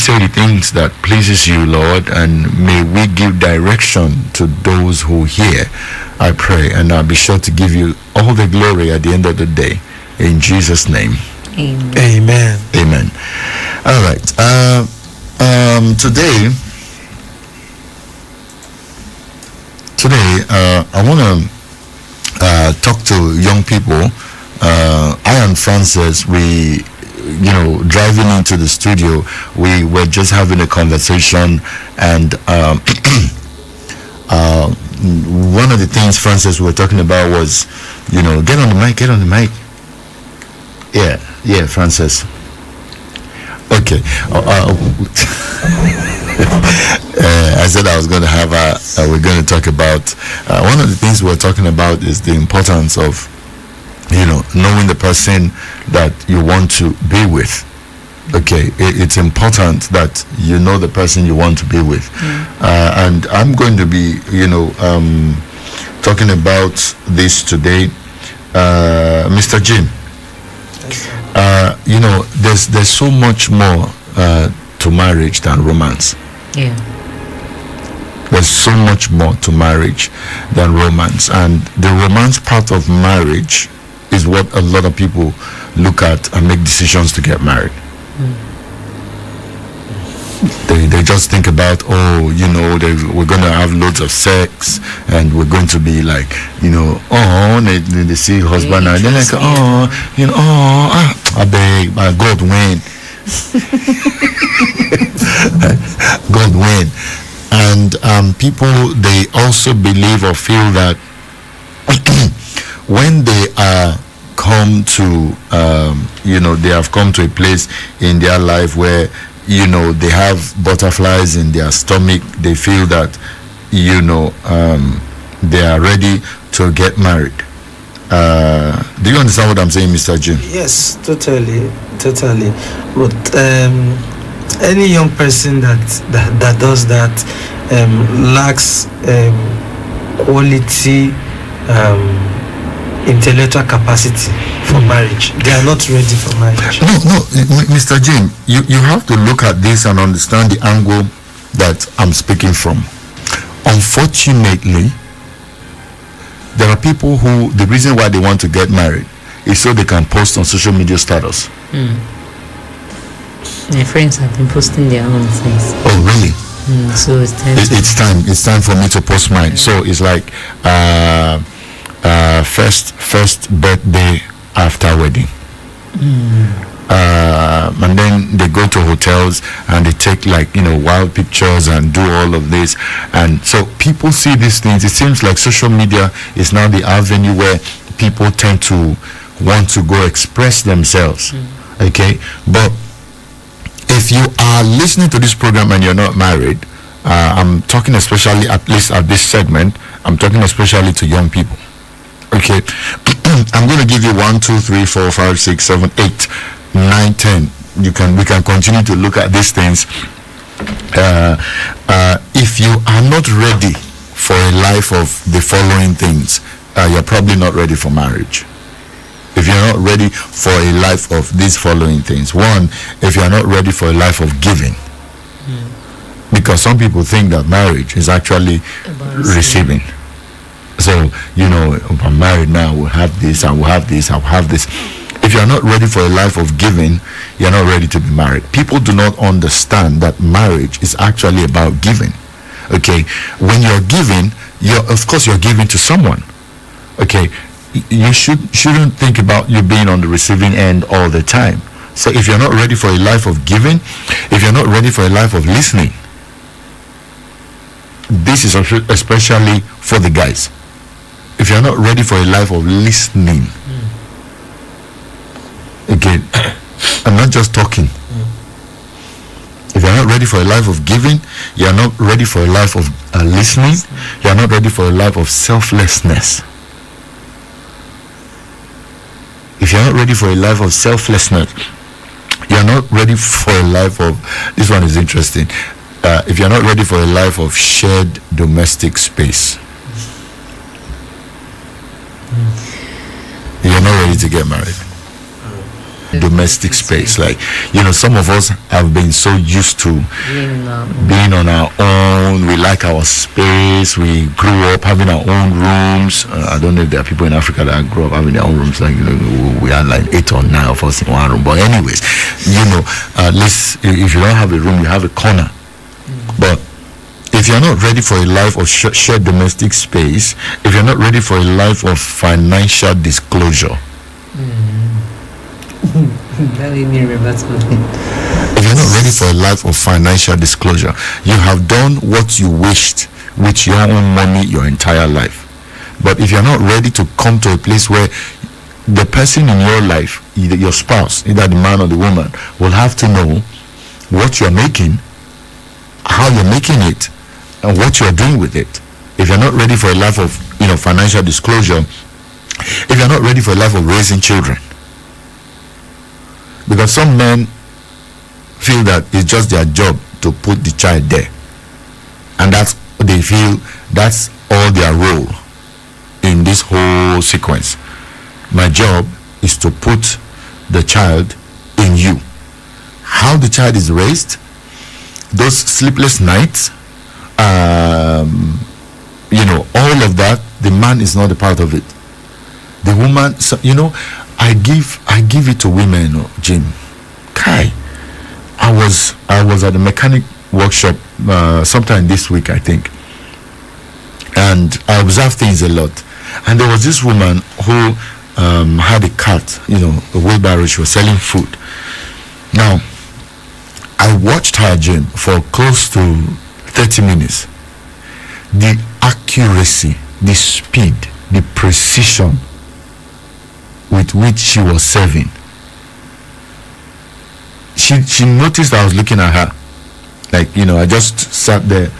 say the things that pleases you, Lord, and may we give direction to those who hear, I pray, and I'll be sure to give you all the glory at the end of the day. In Jesus' name. Amen. Amen. Amen. All right. Today, I want to talk to young people. I and Francis, driving into the studio, we were just having a conversation, and one of the things, Francis, we were talking about was, get on the mic. Yeah, Francis. Okay. I said I was going to have we're going to talk about one of the things we're talking about is the importance of knowing the person that you want to be with. Okay, it's important that you know the person you want to be with. And I'm going to be talking about this today. Mr. Jim, there's so much more to marriage than romance. Yeah. There's so much more to marriage than romance, and the romance part of marriage is what a lot of people look at and make decisions to get married. They just think about, we're going to have loads of sex, and we're going to be like, they see husband and they're like, I beg, God win. God win. And people, they also believe or feel that when they are come to they have come to a place in their life where they have butterflies in their stomach, they feel that they are ready to get married. Do you understand what I'm saying, Mr. Jim? Yes, totally. But any young person that does that lacks quality intellectual capacity for marriage. They are not ready for marriage. No, Mr. Jim, you have to look at this and understand the angle that I'm speaking from. Unfortunately, there are people who, the reason why they want to get married is so they can post on social media status. My friends have been posting their own things. Oh, really? So it's time for me to post mine. So it's like first birthday after wedding. And then they go to hotels and they take wild pictures and do all of this, and so people see these things. It seems like social media is now the avenue where people tend to want to go express themselves. Okay, but if you are listening to this program and you're not married, I'm talking especially, at least at this segment, I'm talking especially to young people. Okay, I'm going to give you 1, 2, 3, 4, 5, 6, 7, 8, 9, 10. We can continue to look at these things. If you are not ready for a life of the following things, you're probably not ready for marriage. If you're not ready for a life of these following things: one, if you're not ready for a life of giving, because some people think that marriage is actually receiving. So, if I'm married now, we'll have this, I will have this, I'll have this. If you're not ready for a life of giving, you're not ready to be married. People do not understand that marriage is actually about giving. Okay, when you're giving, of course you're giving to someone. Okay, you shouldn't think about you being on the receiving end all the time. So if you're not ready for a life of giving, if you're not ready for a life of listening, this is especially for the guys. If you're not ready for a life of listening, again, I'm not just talking. If you're not ready for a life of giving, you're not ready for a life of listening, you're not ready for a life of selflessness. If you're not ready for a life of selflessness, you're not ready for a life of, this one is interesting, if you're not ready for a life of shared domestic space, you're not ready to get married. domestic space. Like, some of us have been so used to being on our own. We like our space. We grew up having our own rooms. I don't know if there are people in Africa that grew up having their own rooms. Like, we are like 8 or 9 of us in one room. But anyways, if you don't have a room, you have a corner. But if you're not ready for a life of shared domestic space, if you're not ready for a life of financial disclosure, that made me remember something. If you're not ready for a life of financial disclosure, you have done what you wished with your own money your entire life. But if you're not ready to come to a place where the person in your life, either your spouse, either the man or the woman, will have to know what you're making, how you're making it, and what you're doing with it. If you're not ready for a life of financial disclosure, if you're not ready for a life of raising children, because some men feel that it's just their job to put the child there, and they feel that's all their role in this whole sequence. My job is to put the child in you. How the child is raised, those sleepless nights, all of that, the man is not a part of it. The woman, I give it to women, Jim. Kai, I was at the mechanic workshop sometime this week, I think, and I observed things a lot. And there was this woman who had a cart, a wheelbarrow. She was selling food. Now, I watched her, Jim, for close to 30 minutes. The accuracy, the speed, the precision with which she was serving. She noticed I was looking at her. Like, I just sat there.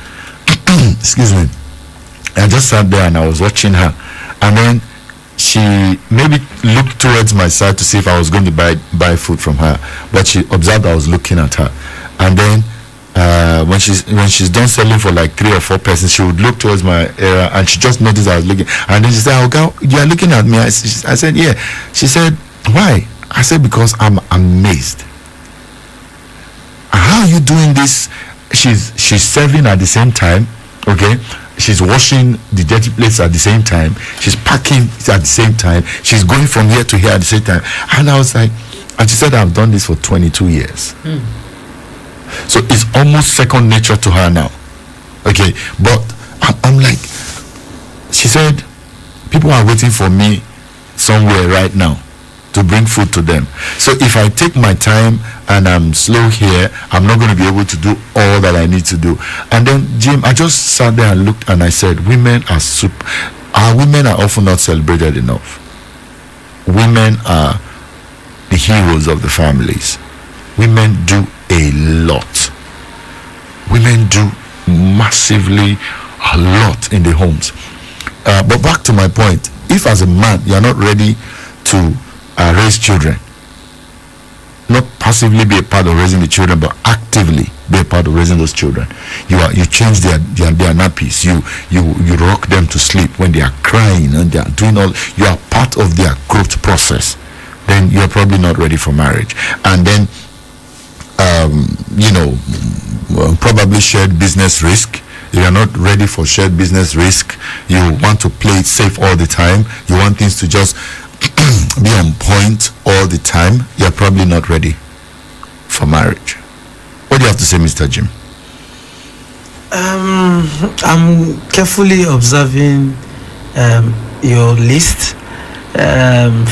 Excuse me. I just sat there and I was watching her. And then she maybe looked towards my side to see if I was going to buy food from her. But she observed I was looking at her. And then when she's done selling for like 3 or 4 persons, she would look towards my area and she just noticed I was looking. And then she said, "Oh, girl, you are looking at me." I said, "Yeah." She said, "Why?" I said, "Because I'm amazed. How are you doing this?" She's serving at the same time, okay? She's washing the dirty plates at the same time. She's packing at the same time. She's going from here to here at the same time. And I was like, and she said, "I've done this for 22 years. So it's almost second nature to her now. Okay, but I'm like, she said, people are waiting for me somewhere right now to bring food to them. So if I take my time and I'm slow here, I'm not going to be able to do all that I need to do." And then, Jim, I just sat there and looked and I said, our women are often not celebrated enough. Women are the heroes of the families. Women do a lot. Women do massively a lot in the homes. But back to my point, if as a man you're not ready to raise children, not passively be a part of raising the children, but actively be a part of raising those children, you change their nappies, you rock them to sleep when they are crying and they are doing all, you are part of their growth process, then you're probably not ready for marriage. And then probably shared business risk. If you're not ready for shared business risk, you want to play it safe all the time, you want things to just be on point all the time, you're probably not ready for marriage. What do you have to say, Mr. Jim? I'm carefully observing your list.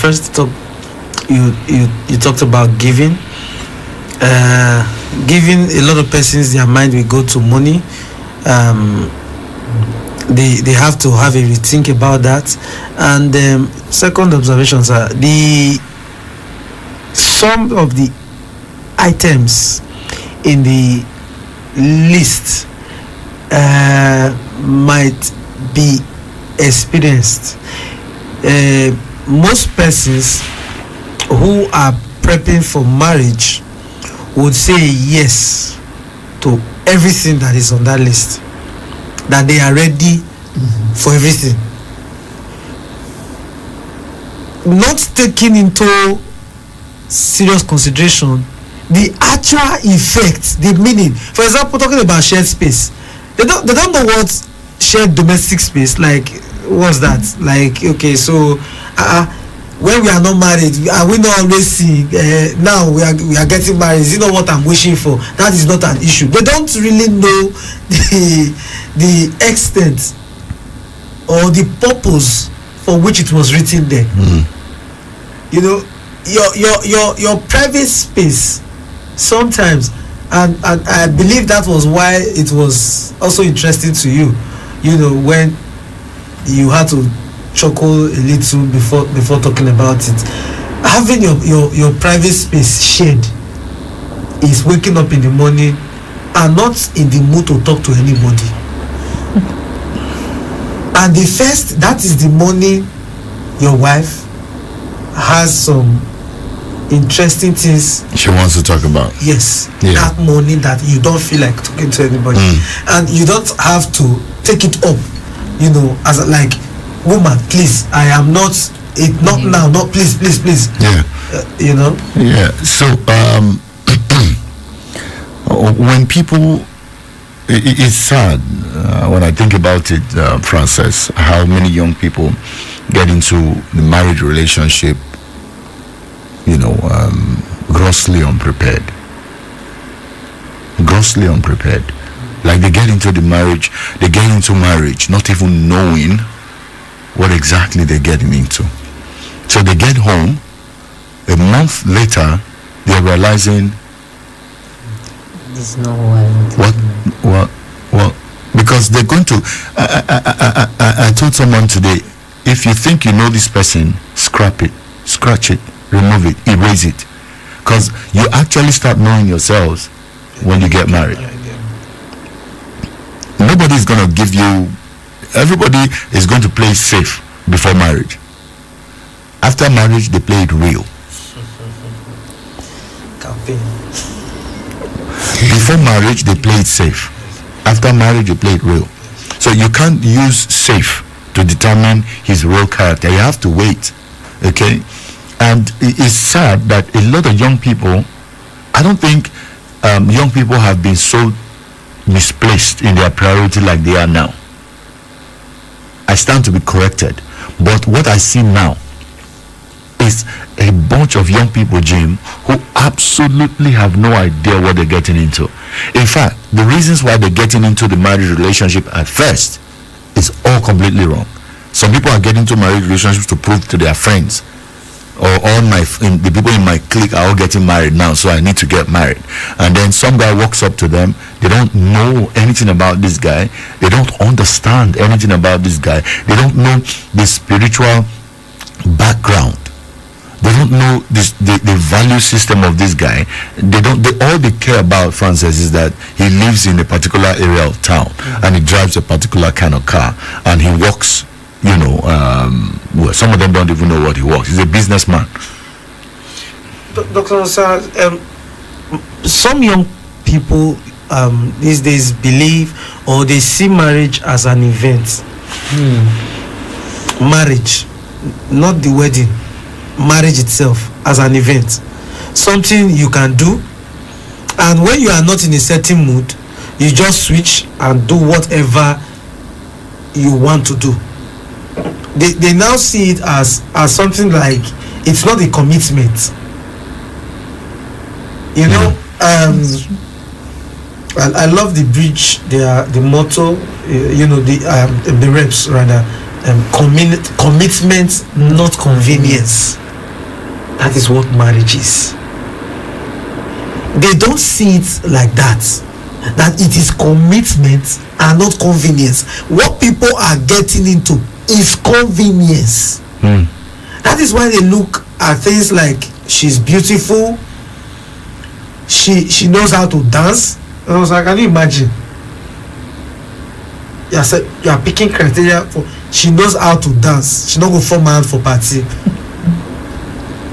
First, you talked about giving. Giving, a lot of persons, their mind will go to money. They have to have a rethink about that. And second observations are some of the items in the list might be experienced. Most persons who are prepping for marriage would say yes to everything that is on that list, that they are ready for everything, not taking into serious consideration the actual effect, the meaning. For example, talking about shared space, they don't know what shared domestic space, like what's that, like, okay, so when we are not married, are we not always seeing now we are getting married, is it not what I'm wishing for? That is not an issue. They don't really know the extent or the purpose for which it was written there. You know, your private space sometimes, and I believe that was why it was also interesting to you, you know, when you had to chuckle a little before talking about it. Having your private space shared is waking up in the morning and not in the mood to talk to anybody. And the first, that is the morning your wife has some interesting things she wants to talk about. Yes, Yeah. that morning that you don't feel like talking to anybody, and you don't have to take it up, you know, as a, like, woman, please, I am not it, not now, not please. Yeah. You know. Yeah. So when people, it's sad when I think about it, Frances, how many young people get into the marriage relationship, you know, grossly unprepared. Like they get into marriage not even knowing what exactly they're getting into. So they get home, a month later they're realizing, This is not who I want. what because they're going to I told someone today, if you think you know this person, scratch it, remove it, erase it, because you actually start knowing yourselves when you get married. Nobody's going to give you, everybody is going to play it safe before marriage. After marriage, they play it real. Before marriage, they play it safe. After marriage, you play it real. So you can't use safe to determine his real character. You have to wait. Okay? And it's sad that a lot of young people, I don't think young people have been so misplaced in their priority like they are now. I stand to be corrected. But what I see now is a bunch of young people, Jim, who absolutely have no idea what they're getting into. In fact, the reasons why they're getting into the marriage relationship at first is all completely wrong. Some people are getting into marriage relationships to prove to their friends, or the people in my clique are all getting married now, so I need to get married. And then some guy walks up to them, they don't know anything about this guy, they don't understand anything about this guy, they don't know the spiritual background, they don't know the value system of this guy. All they care about, Francis, is that he lives in a particular area of town, and he drives a particular kind of car, and he works, you know, well, some of them don't even know what he works. He's a businessman. Dr. Ansah, some young people these days believe, or they see marriage as an event. Marriage, not the wedding. Marriage itself as an event, something you can do, and when you are not in a certain mood, you just switch and do whatever you want to do. They now see it as something like it's not a commitment. You know, I love the bridge, the motto, you know, the reps rather, commitment, not convenience. That is what marriage is. They don't see it like that it is commitment and not convenience. What people are getting into is convenience. That is why they look at things like, she's beautiful, she knows how to dance. And I was like, can you imagine? You are picking criteria for, she knows how to dance, she not go form hand for party.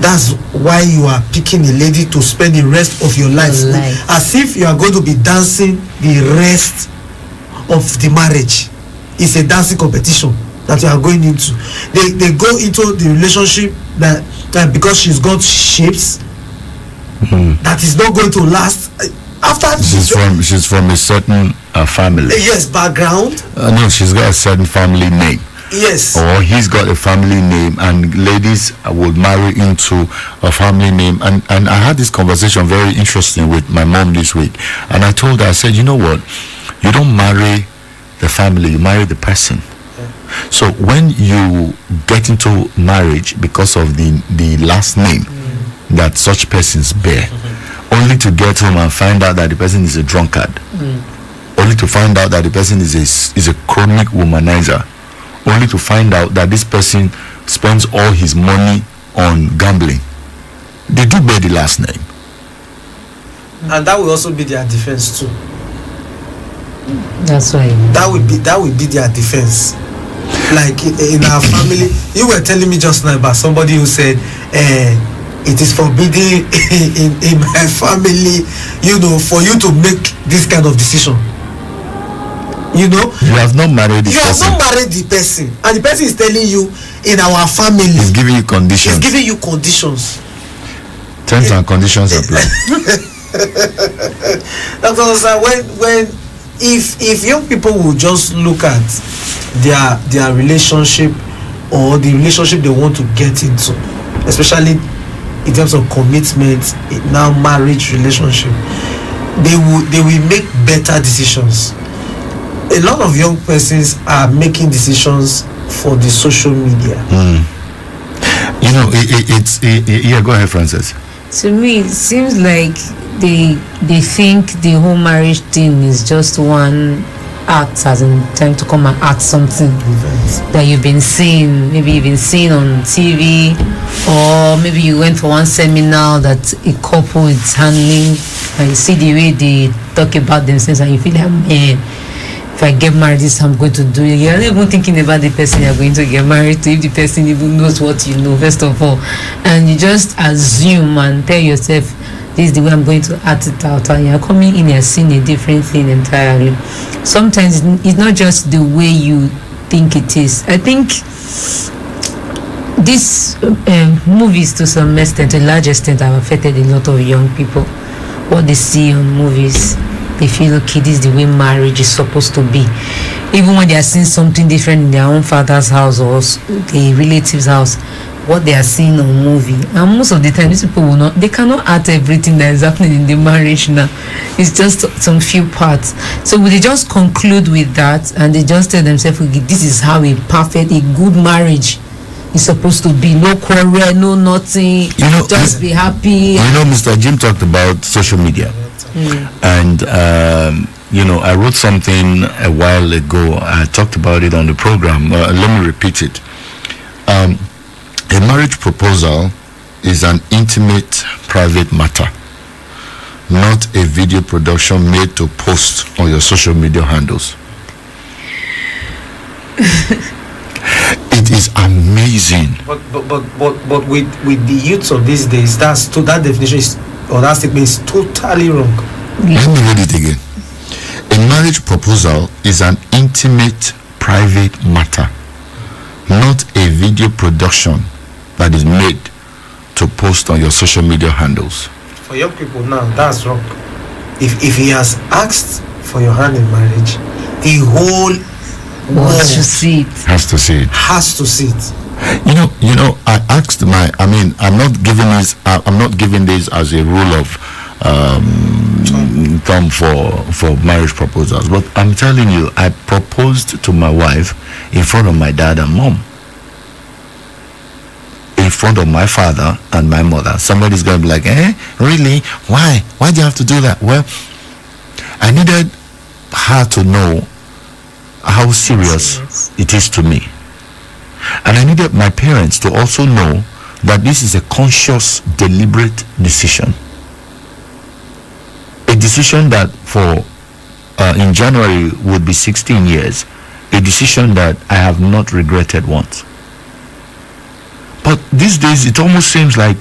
That's why you are picking a lady to spend the rest of your life with, as if you are going to be dancing the rest of the marriage. It's a dancing competition that you are going into. They go into the relationship that because she's got shapes, that is not going to last after she's from a certain family. Yes, background. No, she's got a certain family name. Yes. Or he's got a family name, and ladies would marry into a family name. And I had this conversation very interesting with my mom this week, and I told her, I said, you know what, you don't marry the family, you marry the person. So when you get into marriage because of the last name that such persons bear, only to get home and find out that the person is a drunkard, only to find out that the person is a chronic womanizer, only to find out that this person spends all his money on gambling. They do bear the last name, and that will also be their defense too. That's why that will be their defense. Like in our family, you were telling me just now about somebody who said it is forbidden in my family, for you to make this kind of decision. You have not married the person. You have not married the person, and the person is telling you in our family. He's giving you conditions. He's giving you conditions. Terms and conditions apply. When if young people will just look at their relationship or the relationship they want to get into, especially in terms of commitment, now marriage relationship, they will make better decisions. A lot of young persons are making decisions for the social media. Yeah, go ahead, Frances. To me, it seems like they think the whole marriage thing is just one act, as in time to come and act something that you've been seeing. Maybe you've been seeing on TV, or maybe you went for one seminar that a couple is handling, and you see the way they talk about themselves, and you feel like, man, if I get married, this I'm going to do. You're not even thinking about the person you're going to get married to, if the person even knows what you know, first of all. And you just assume and tell yourself, this is the way I'm going to act it out, and you're coming in and seeing a different thing entirely. Sometimes it's not just the way you think it is. I think these movies, to some extent, to a large extent, have affected a lot of young people. What they see on movies, they feel, okay, this is the way marriage is supposed to be. Even when they are seeing something different in their own father's house or the relative's house, what they are seeing on movie, and most of the time these people they cannot act everything that is happening in the marriage now. It's just some few parts. So they just conclude with that, and they just tell themselves, okay, this is how a good marriage is supposed to be. No quarrel, no nothing, just be happy. Mr. Jim talked about social media. And I wrote something a while ago. I talked about it on the program. Let me repeat it. A marriage proposal is an intimate, private matter, not a video production made to post on your social media handles. It is amazing. But with the youths of these days, that definition or that statement is totally wrong. Let me read it again. A marriage proposal is an intimate, private matter, not a video production that is made to post on your social media handles. For young people now, that's wrong. If he has asked for your hand in marriage, the whole world has to see it. Has to see it. I asked I'm not giving this as a rule of thumb for marriage proposals, but I'm telling you, I proposed to my wife in front of my dad and mom, in front of my father and my mother. Somebody's gonna be like, really? Why do you have to do that? Well, I needed her to know how serious it is to me, and I needed my parents to also know that this is a conscious, deliberate decision, a decision that for in January would be 16 years, a decision that I have not regretted once. But these days it almost seems like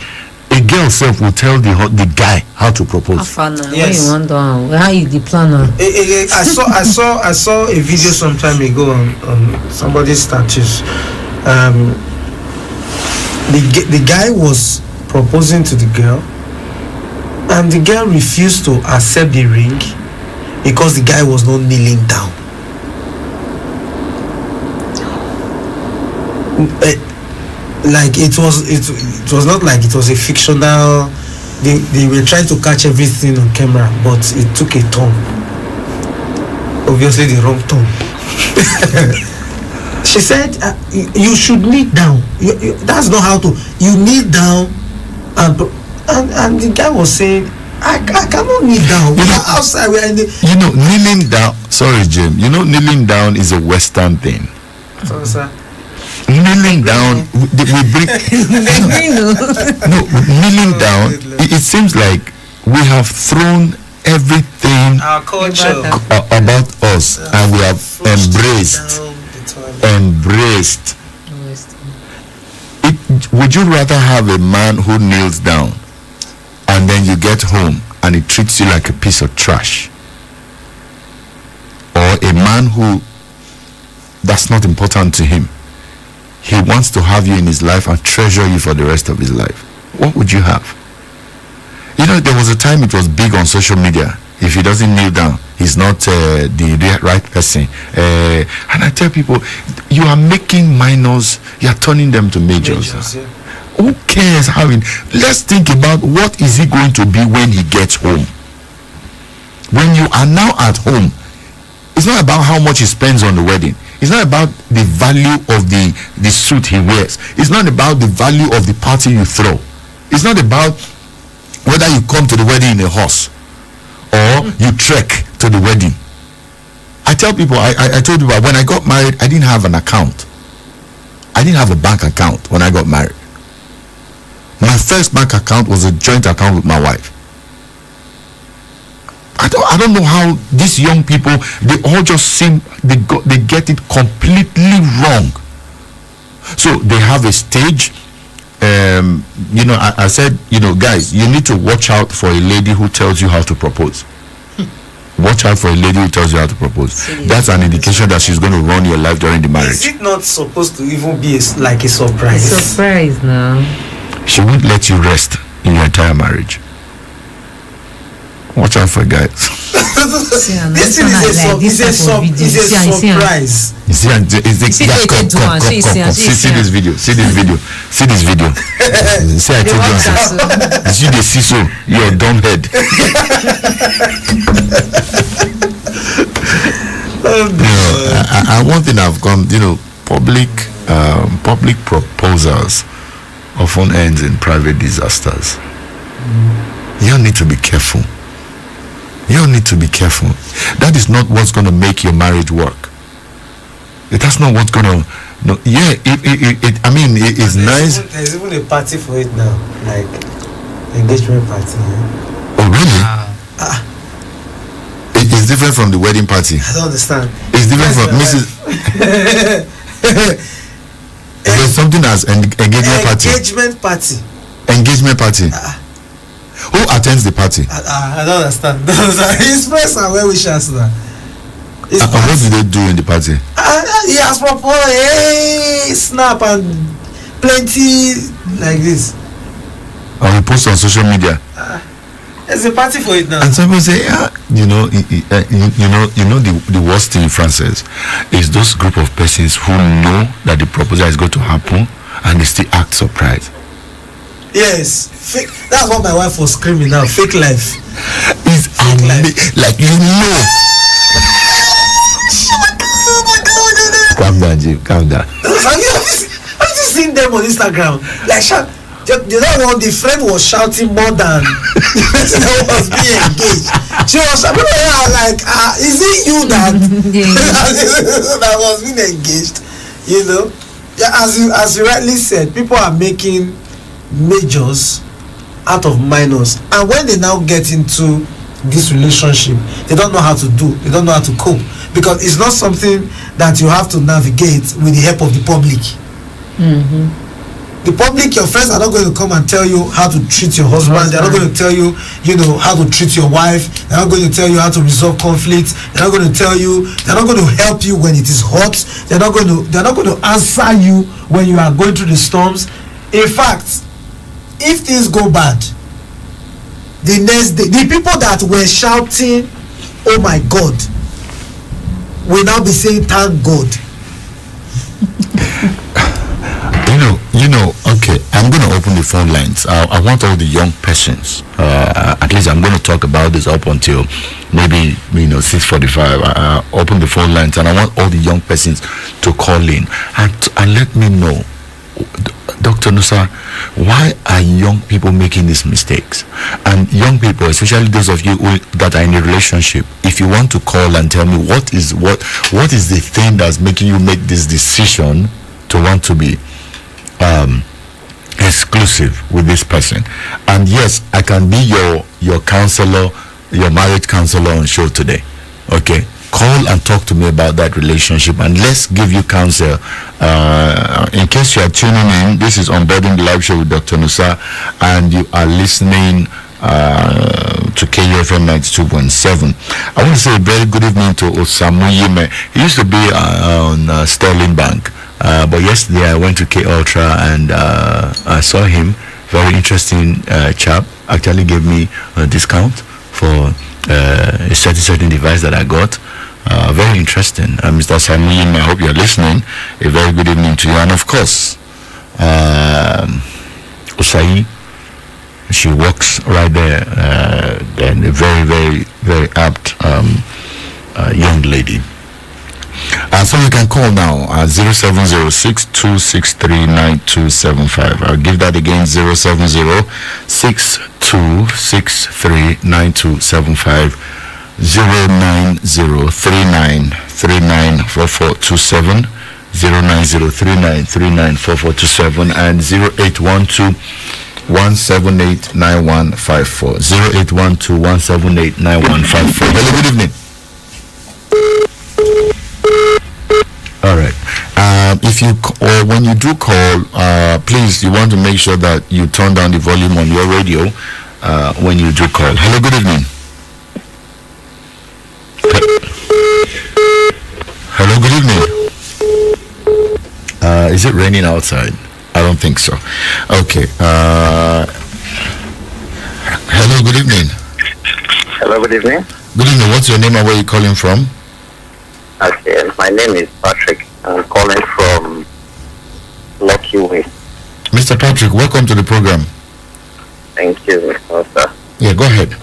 a girl self will tell the guy how to propose. Yes. How is the planner? I saw a video some time ago on somebody's status. The guy was proposing to the girl, And the girl refused to accept the ring because the guy was not kneeling down. Like it was not like it was a fictional. They were trying to catch everything on camera, but it took a turn. Obviously, the wrong turn. She said, "You should kneel down. That's not how to. You kneel down." And the guy was saying, I cannot kneel down. We are outside. We are in the. Kneeling down. Sorry, Jim. Kneeling down is a Western thing. So, sir. Kneeling down, we bring. No, kneeling down. It seems like we have thrown everything Our culture about us, and we have embraced. Would you rather have a man who kneels down and then you get home and he treats you like a piece of trash, or a man who that's not important to him? He wants to have you in his life and treasure you for the rest of his life. What would you have? There was a time it was big on social media. If he doesn't kneel down, he's not the right person. And I tell people, you are making minors, you are turning them to majors. yeah. Who cares how let's think about what is he going to be when he gets home. When you are now at home, it's not about how much he spends on the wedding. It's not about the value of the suit he wears. It's not about the value of the party you throw. It's not about whether you come to the wedding in a horse or you trek to the wedding. I tell people, I told people, when I got married, I didn't have an account. I didn't have a bank account when I got married. My first bank account was a joint account with my wife. I don't know how these young people, they all just seem, they get it completely wrong. So they have a stage. I said, guys, you need to watch out for a lady who tells you how to propose. Watch out for a lady who tells you how to propose. That's an indication that she's going to run your life during the marriage. Is it not supposed to even be like a surprise? Surprise now. She won't let you rest in your entire marriage. Watch out for guys. This thing is a surprise. You see, come. See this video. See this video. See, I told you. You see the CISO, your dumb head. One thing I've come, public proposals often ends in private disasters. You need to be careful. That is not what's going to make your marriage work. That's not what's going to. No, yeah, it is nice. There's even a party for it now, like engagement party. Oh, really? It's different from the wedding party. I don't understand. It's different from Mrs. There's something as engagement party. Engagement party. Who attends the party? I don't understand. His friends are well wishers now. What do they do in the party? He has proposed, hey, snap and plenty like this. Or he posts on social media. There's a party for it now. And some people say, the worst thing Francis is those group of persons who know that the proposal is going to happen and they still act surprised. Yes, fake. That's what my wife was screaming now. Fake life. It's fake life. Like Calm down, Jim. Calm down. Have you seen them on Instagram? Like the friend was shouting more than the person that was being engaged. She was shouting like, is it you that that was being engaged? Yeah, as you rightly said, people are making majors out of minors, and when they now get into this relationship, they don't know how to do, they don't know how to cope, because it's not something that you have to navigate with the help of the public. The public, your friends are not going to come and tell you how to treat your husband. They're not going to tell you, how to treat your wife. They're not going to tell you how to resolve conflicts. They're not going to tell you, they're not going to help you when it is hot. They're not going to answer you when you are going through the storms. In fact, if things go bad, the next day the people that were shouting oh my God will now be saying thank God. Okay, I'm going to open the phone lines. I want all the young persons, at least I'm going to talk about this up until maybe 6:45. Open the phone lines, and I want all the young persons to call in and let me know, Dr. Nusa, why are young people making these mistakes? And young people, especially those of you that are in a relationship, if you want to call and tell me what is the thing that's making you make this decision to want to be exclusive with this person. And yes, I can be your counselor, your marriage counselor on show today. Okay, call and talk to me about that relationship, and let's give you counsel. In case you are tuning in, this is Onboarding the Live Show with Dr. Nusa, and you are listening to KUFM 92.7. I want to say a very good evening to Osamu Yime. He used to be on Sterling Bank. But yesterday I went to K Ultra and I saw him. Very interesting chap. Actually gave me a discount for a certain device that I got. Very interesting. Mr. Samuel, I hope you're listening. A very good evening to you. And of course, Usai, she works right there. And a very, very, very apt young lady. So you can call now 0706-263-9275. I'll give that again, 070-6263-9275, 09039394427, 09039394427, and 0812-178-9154, 0812-178-9154. Hello, good evening. All right. If you or when you do call, please, you want to make sure that you turn down the volume on your radio when you do call. Hello, good evening. Hello, good evening. Is it raining outside? I don't think so. Okay. Hello, good evening. Hello, good evening. Good evening. What's your name and where are you calling from? Okay, my name is Patrick. I'm calling from Lucky Way. Mr. Patrick, welcome to the program. Thank you, Mr. Sir. Yeah, go ahead.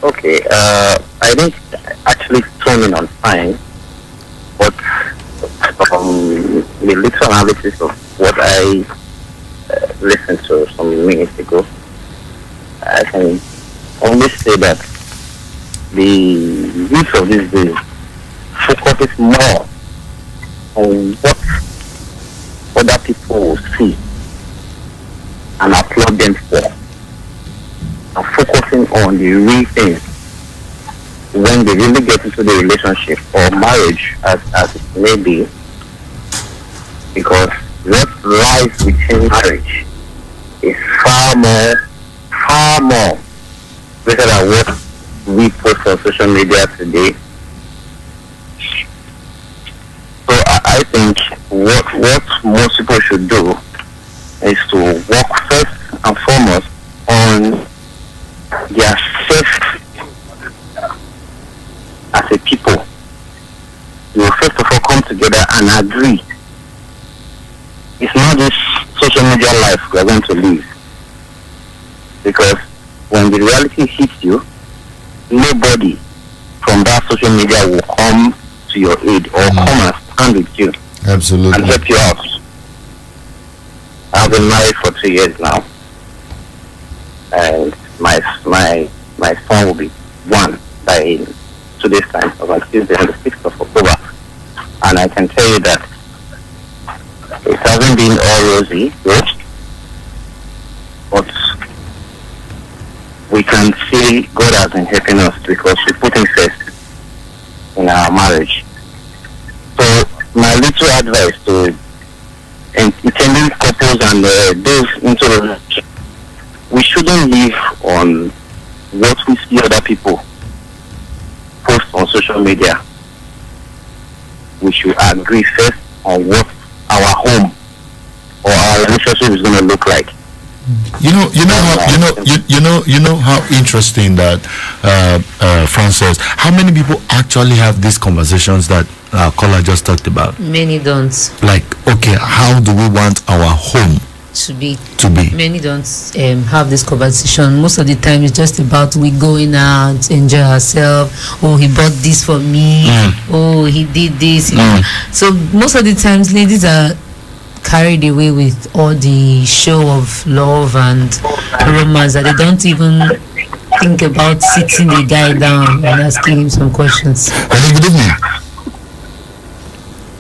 Okay, I didn't actually tune in on time, but from the little analysis of what I listened to some minutes ago, I can only say that the youth of these days focuses more on what other people will see and applaud them for, and focusing on the real things when they really get into the relationship or marriage as it may be, because what lies within marriage is far more better than what we post on social media today. So I think what most people should do is to work first and foremost on their self as a people. You first of all come together and agree. It's not this social media life we are going to live. Because when the reality hits you, nobody from that social media will come to your aid or come and stand with you. Absolutely. And help you out. I've been married for 2 years now, and my son will be 1 by today's time, on Tuesday, on the 6th of October. And I can tell you that it hasn't been all rosy, but we can see God has been helping us because we put Him first in our marriage. So my little advice to intending couples and those into the relationship, we shouldn't live on what we see other people post on social media. We should agree first on what our home or our relationship is going to look like. You know how interesting that Frances. How many people actually have these conversations that caller just talked about? Many don't. Like, okay, how do we want our home to be? Many don't have this conversation. Most of the time, it's just about we going out, enjoy ourselves. Oh, he bought this for me. Oh, he did this. So most of the times, ladies are carried away with all the show of love and romance that they don't even think about sitting the guy down and asking him some questions. Hello, good evening.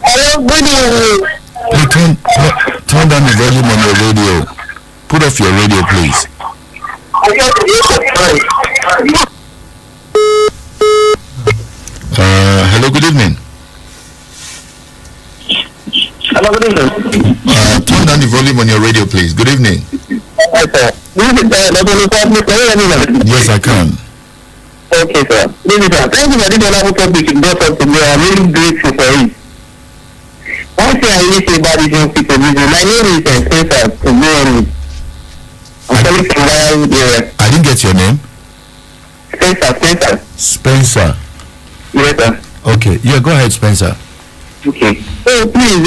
Hello, good evening. Hey, turn down the volume on your radio. Put off your radio, please. Hello, good evening. Hello, good evening. Turn down the volume on your radio, please. Good evening. Yes, I can. Okay, sir. This is thank you for this wonderful topic you brought up today. I'm really grateful for it. One thing I really say about these young people, my name is Spencer. I'm calling from Wild area. I didn't get your name. Spencer. Spencer. Yes, sir. Okay, yeah, go ahead, Spencer. Okay. So please,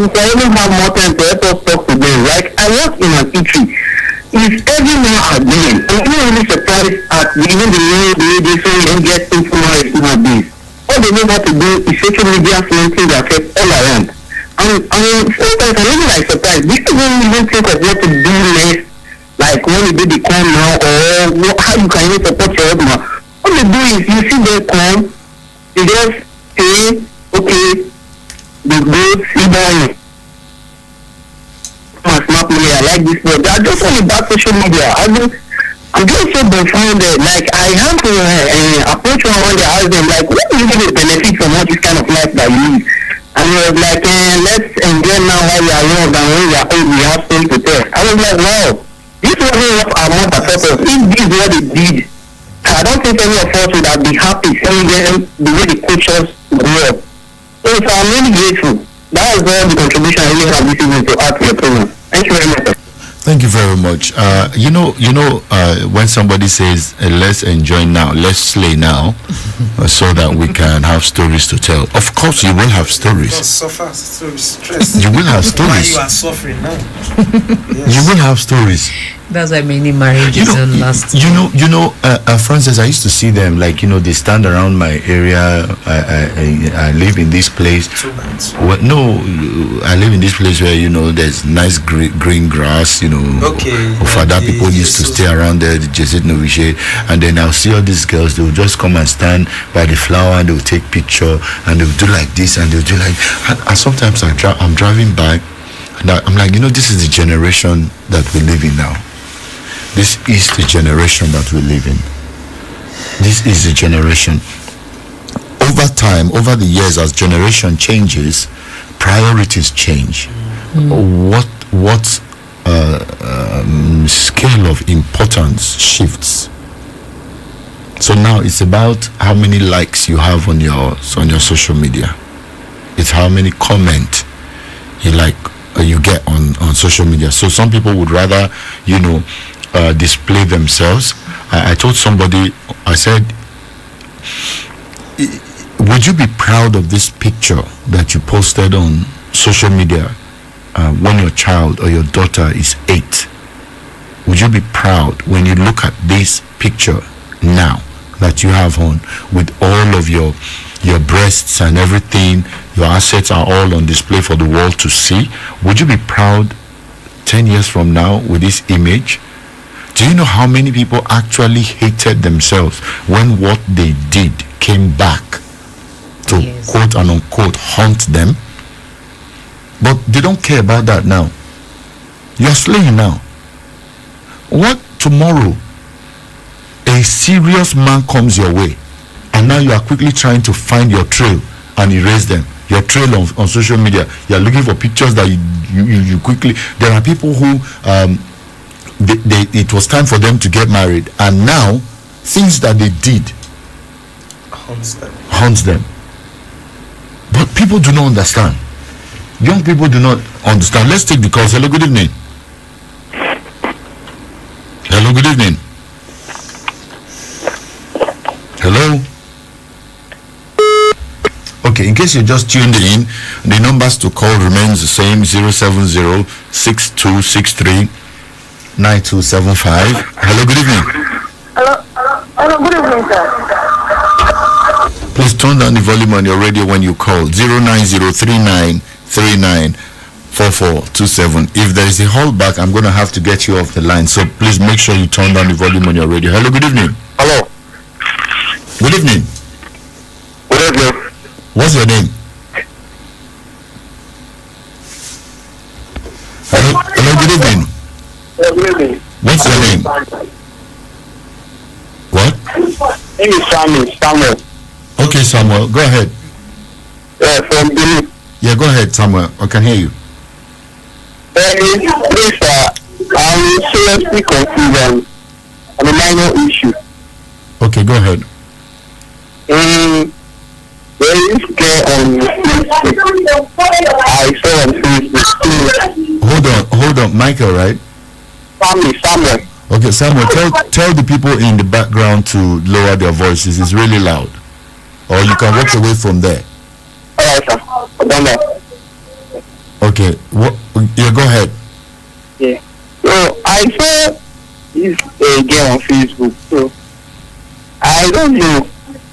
we can even have more time to help us talk to them. Like, I work in an eatery. If every now and then, I'm really surprised at even the way they so young get into marriage nowadays. All they know how to do is social media flaunting their face all around. And sometimes I'm really like surprised. These people don't even think of what to do next, like when you do the call now, or how you can even support your husband. What they do is you see them come, you just say, okay, the good, see down. Snap me, I like this word. They are just only about social media. I'm just so dumbfounded. Like, I have to approach one day, ask them, like, what do you really benefit from all this kind of life that you live? And he was like, let's enjoy now while we are young, and when we are old, we have things to tell. I was like, wow, this wasn't what our mother taught us. If this is what they did, I don't think any of us would have been happy seeing them the way they coach us grow up. So I'm really grateful. That was all the contribution I really have this evening to add to your program. Thank you very much. Thank you very much. When somebody says, let's enjoy now, let's slay now, so that we can have stories to tell. Of course, you will have stories. Don't suffer, so stress. You will have Why stories. you are suffering now? You will have stories. That's why many marriages don't last. Frances, I used to see them, like, they stand around my area. I live in this place. 2 months. Well, no, I live in this place where, there's nice green grass, Okay. Father people used to stay around there, the Jesuit Novitiate, and then I'll see all these girls, they will just come and stand by the flower and they will take picture and they will do like this and they will do like, and sometimes I'm driving by and I'm like, this is the generation that we live in now. This is the generation that we live in. This is the generation. Over time, over the years, as generation changes, priorities change. What scale of importance shifts. So now it's about how many likes you have on your social media. It's how many comments you get on social media. So some people would rather display themselves. I told somebody, I said, would you be proud of this picture that you posted on social media when your child or your daughter is 8? Would you be proud when you look at this picture now that you have on, with all of your breasts and everything, your assets are all on display for the world to see? Would you be proud 10 years from now with this image? Do you know how many people actually hated themselves when what they did came back to quote and unquote haunt them? But they don't care about that now. You're slaying now. What tomorrow a serious man comes your way and now you are quickly trying to find your trail and erase them? Your trail on social media, you're looking for pictures that you quickly. There are people who it was time for them to get married, and now things that they did haunts them. But people do not understand. Young people do not understand. Let's take the calls. Hello, good evening. Hello, good evening. Hello. Okay, in case you just tuned in, the numbers to call remains the same: 070-6263-9275. Hello, good evening. Hello, good evening, sir. Please turn down the volume on your radio when you call. 09039394427. If there is a holdback, I'm going to have to get you off the line. So please make sure you turn down the volume on your radio. Hello, good evening. Hello. Good evening. Good evening. What's your name? Hello, good evening. Good evening. What's your name? What? Name is Samuel. Okay, Samuel, go ahead. From Benin. Yeah, go ahead, Samuel. I can hear you. Please, I'm seriously confused on a minor issue. Okay, go ahead. There is girl on Facebook. I saw on Facebook. Hold on, Michael, right? Samuel. Okay, Samuel, tell the people in the background to lower their voices. It's really loud. Or you can walk away from there. Alright, sir. Done that. Okay, yeah, go ahead. Yeah. So I saw this girl on Facebook. So I don't know.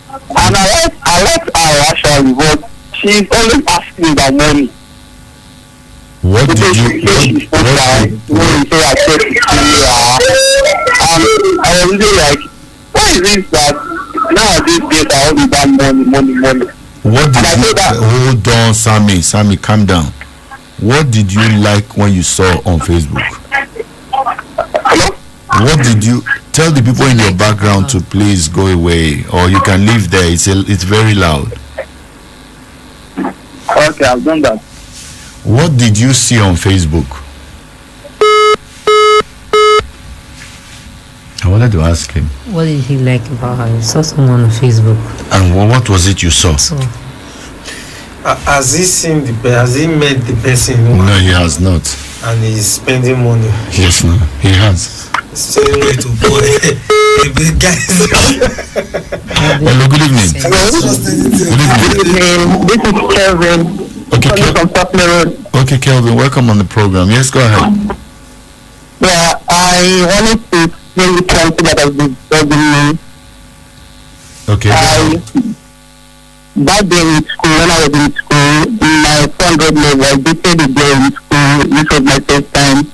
And I like her actually, but she's always asking about money. What did you I was really like, why is it that nowadays days are only about money? What did you hold on, Sammy, calm down. What did you like when you saw on Facebook? Hello? What did you tell the people in your background to please go away, or you can leave there? It's very loud. Okay, I've done that. What did you see on Facebook? I wanted to ask him. What did he like about her? You saw someone on Facebook. And what was it you saw? So, Has he seen has he met the person? No, he has not. And he's spending money. Yes, no, he has. Same way to boy. The big guys. Hello, good evening. Good evening. This is Kelvin. Okay, From Tottenham Road. Okay, Kelvin, welcome on the program. Yes, go ahead. Yeah, I wanted to maybe something that has been bothering me. Okay. Back then in school, when I was in school, in my 400 level, I dated a girl in school. This was my first time.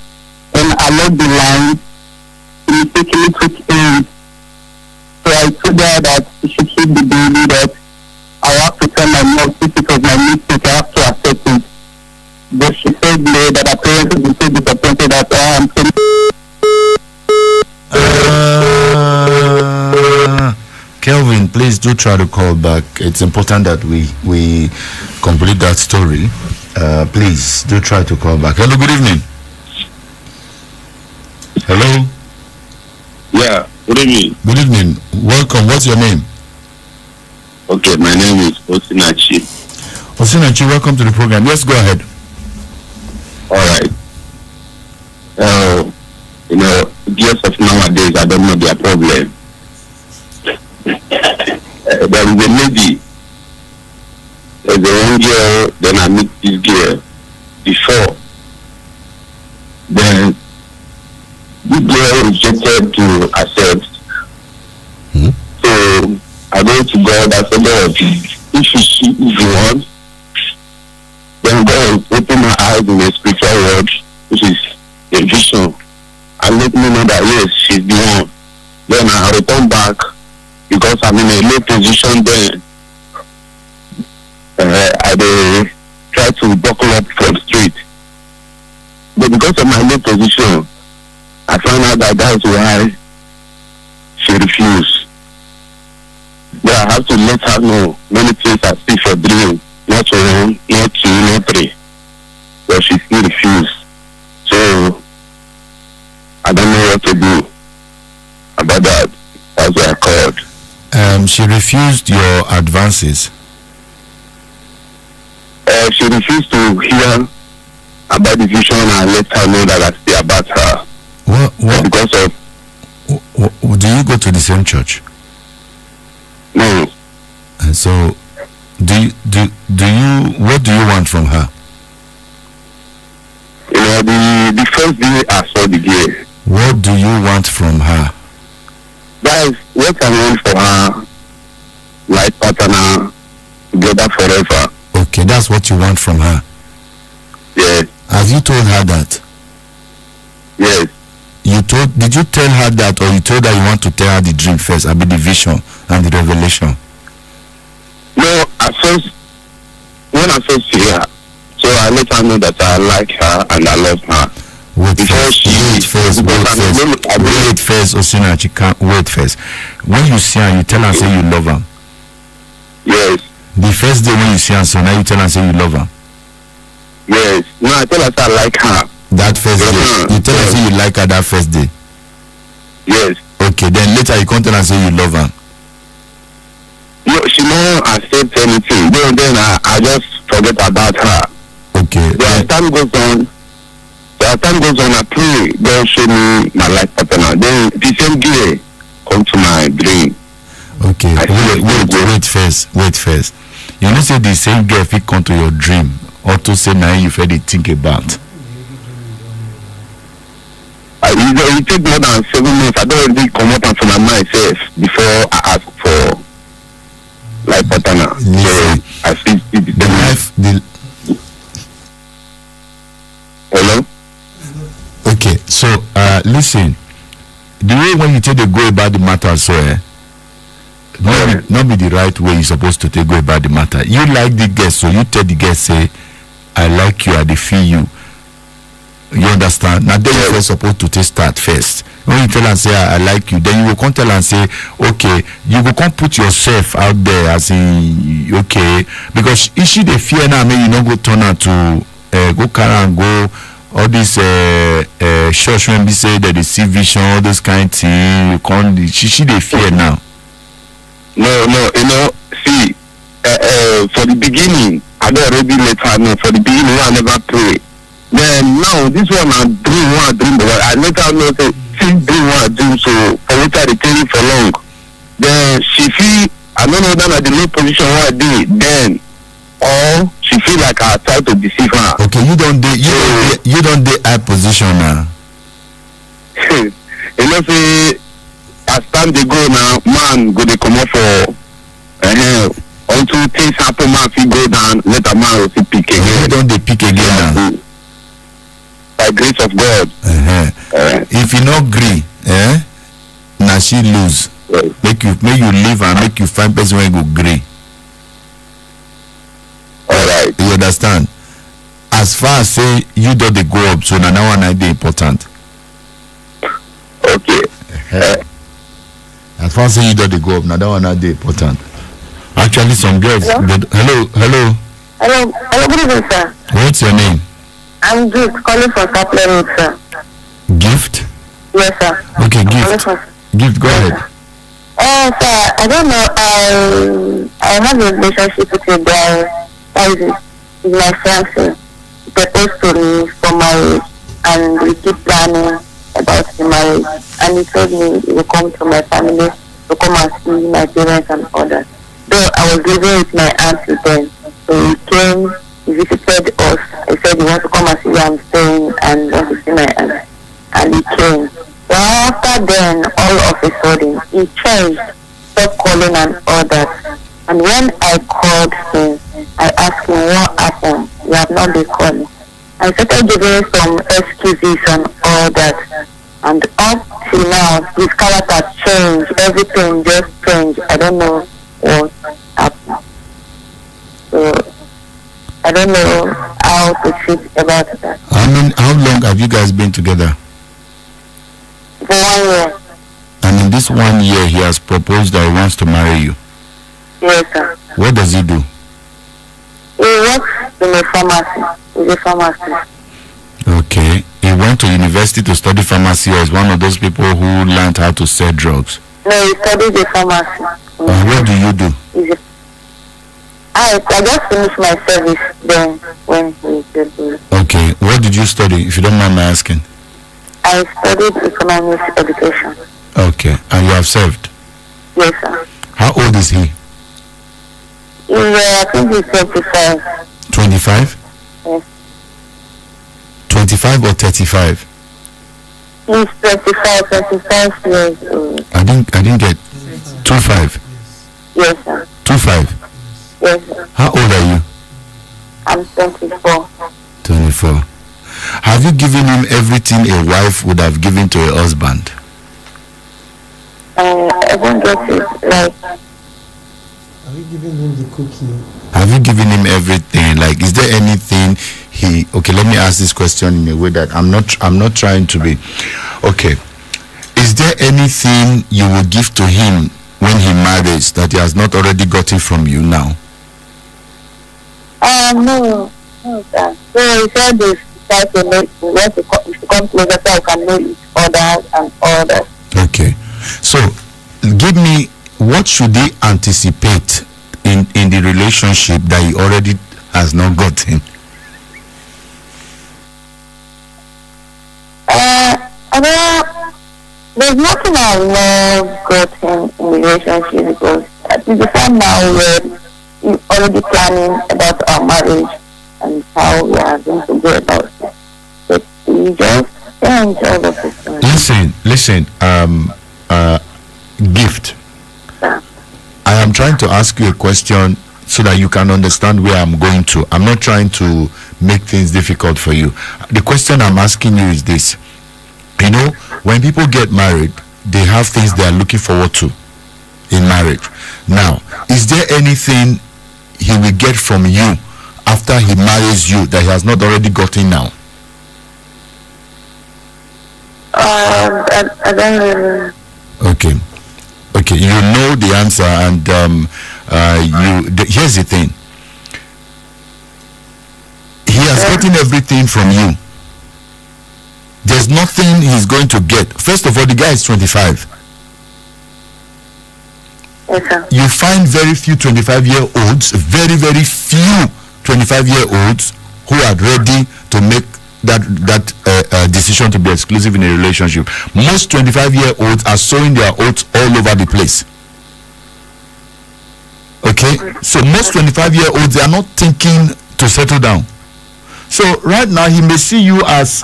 And I loved the line. She mistakenly took in. So I told her that she should keep the baby, that I have to tell my mom since it was my mistake, I have to accept it. But she said no, that her parents would be so disappointed that I'm Kelvin, please do try to call back. It's important that we complete that story. Please do try to call back. Hello, good evening. Hello. Yeah, good evening. Good evening. Welcome. What's your name? Okay, my name is Osinachi. Osinachi, welcome to the program. Yes, go ahead. All right. Girls of nowadays, I don't know their problem. There is a lady. There's a young girl, then I meet this girl before. Then this girl rejected to accept. So I go to God, I said, Lord, if you want, then God open my eyes in the spiritual world, which is a vision, and let me know that yes, she's the one. Then I return back because I'm in a low position. Then I try to buckle up from street, but because of my low position, I found out that that's why she refused. But I have to let her know many things I see for dream, not one, not two, not three. But she still refused. So I don't know what to do about that. That's why I called. She refused your advances. she refused to hear about the vision and let her know that I stay about her. What? Because of Do you go to the same church? no, And so, do you? What do you want from her? you know, the first day I saw the girl, What do you want from her? that is what I want for her, like partner, together forever. Okay, that's what you want from her. Yes, Have you told her that? yes. Did you tell her that, or you told her you want to tell her the dream first, I mean the vision and the revelation? No, when I first see her, so I let her know that I like her and I love her. Wait Before first, Osina, you can't wait first. When you see her, you tell her, say you love her. Yes, The first day when you see her, so now you tell her, say you love her. yes. No, I tell her that I like her. That first day, you tell her, say you like her that first day. Yes. Okay, then later you come tell her, say you love her. No, she won't accept anything. Then I just forget about her. Okay. As time goes on, I pray God show me my life partner. Then the same girl come to my dream. Okay, wait first. You know, say the same girl if it come to your dream, or to say now you feel they think about. It take more than 7 months. I don't really come out from my myself before I ask for life partner. So I see The life, Hello? okay, so listen, the way when you take the go about the matter, so not be the right way you're supposed to take go about the matter. You like the guest, so you tell the guest, say, I like you, I dey feel you. You understand? Now then you first supposed to take start first. When you tell and say I like you, then you will come tell and say, okay, you will come put yourself out there as in okay, because if she dey fear now, maybe you not go turn her to go carry and go all this church when we say that they see vision, all those kind of thing. You can't. She dey fear now. No, you know, see, for the beginning, I don't already let her know. For the beginning, I never pray. Then now, this one I dream, but I let her know, say, see, dream what I dream, so for which I retain it for long. Then she feel, I don't know that at the low position what I did, then, or she feel like I try to deceive her. Okay, you don't do high position now. You know, say, as time they go now, man go they come up for until things happen, man if go down, let a man also pick again. You don't they pick again now. By grace of God. If you not agree, now she lose. Make you leave and make you find person where you go agree. Alright. You understand? As far as say you don't they go up, so now that one idea important. Okay. As far as say you don't they go up, now that one idea important. Actually, some girls. Hello. Good evening, sir. What's your name? I'm Gift, calling from Kaplan Road, sir. Gift. Yes, sir. Okay, Gift. Gift, go ahead. Sir, I don't know. I have a relationship with a guy. He's my fiancé. He proposed to me for marriage, and we keep planning about the marriage. And he told me he will come to my family to come and see my parents and others. Though I was living with my auntie then, so he came, he visited us. He said he wants to come and see where I'm staying and want to see my aunt. And he came. So after then, all of a sudden, he changed, stopped calling and all that. And when I called him, I asked him what happened. He had not been calling. I started giving some excuses and all that. And up till now, his character changed. Everything just changed. I don't know what happened. So I don't know how to treat about that. How long have you guys been together? For 1 year. And in this 1 year, he has proposed that he wants to marry you. Yes, sir. What does he do? He works in a pharmacy. He's a pharmacist. Okay. He went to university to study pharmacy, or is one of those people who learned how to sell drugs? No, he studies a pharmacy. And what do you do? I just finished my service then when he graduated. Okay. What did you study, if you don't mind my asking? I studied economics education. Okay. And you have served? Yes, sir. How old is he? I think he's 25. 25? Yes. 25 or 35? He's 25 years old. I didn't get 25. Yes, sir. 25. Yes, sir. How old are you? I'm 24. 24. Have you given him everything a wife would have given to a husband? I don't get it. Like, Are you giving him the cookie? Have you given him everything? Like, is there anything he? Okay, let me ask this question in a way that I'm not trying to be. Okay, is there anything you will give to him when he marries that he has not already gotten from you now? no, sir. So he said this try to make to come closer so I can know each other and all that. Okay, so give me, what should he anticipate in the relationship that he already has not gotten? There's nothing I've not gotten in the relationship because at the time now we're already planning about our marriage and how we are going to go about it. But we just enjoy the system. Listen, Gift. Yeah. I am trying to ask you a question so that you can understand where I'm going to. I'm not trying to make things difficult for you. The question I'm asking you is this. You know, when people get married, they have things they are looking forward to in marriage. Now, is there anything he will get from you after he marries you that he has not already gotten now? I don't really. Okay, you know the answer, and here's the thing. He has gotten everything from you. There's nothing he's going to get. First of all, the guy is 25. Yes, sir. You find very few 25-year-olds, very, very few 25-year-olds who are ready to make that decision to be exclusive in a relationship. Most 25-year-olds are sowing their oats all over the place. Okay? So most 25-year-olds, they are not thinking to settle down. So right now, he may see you as,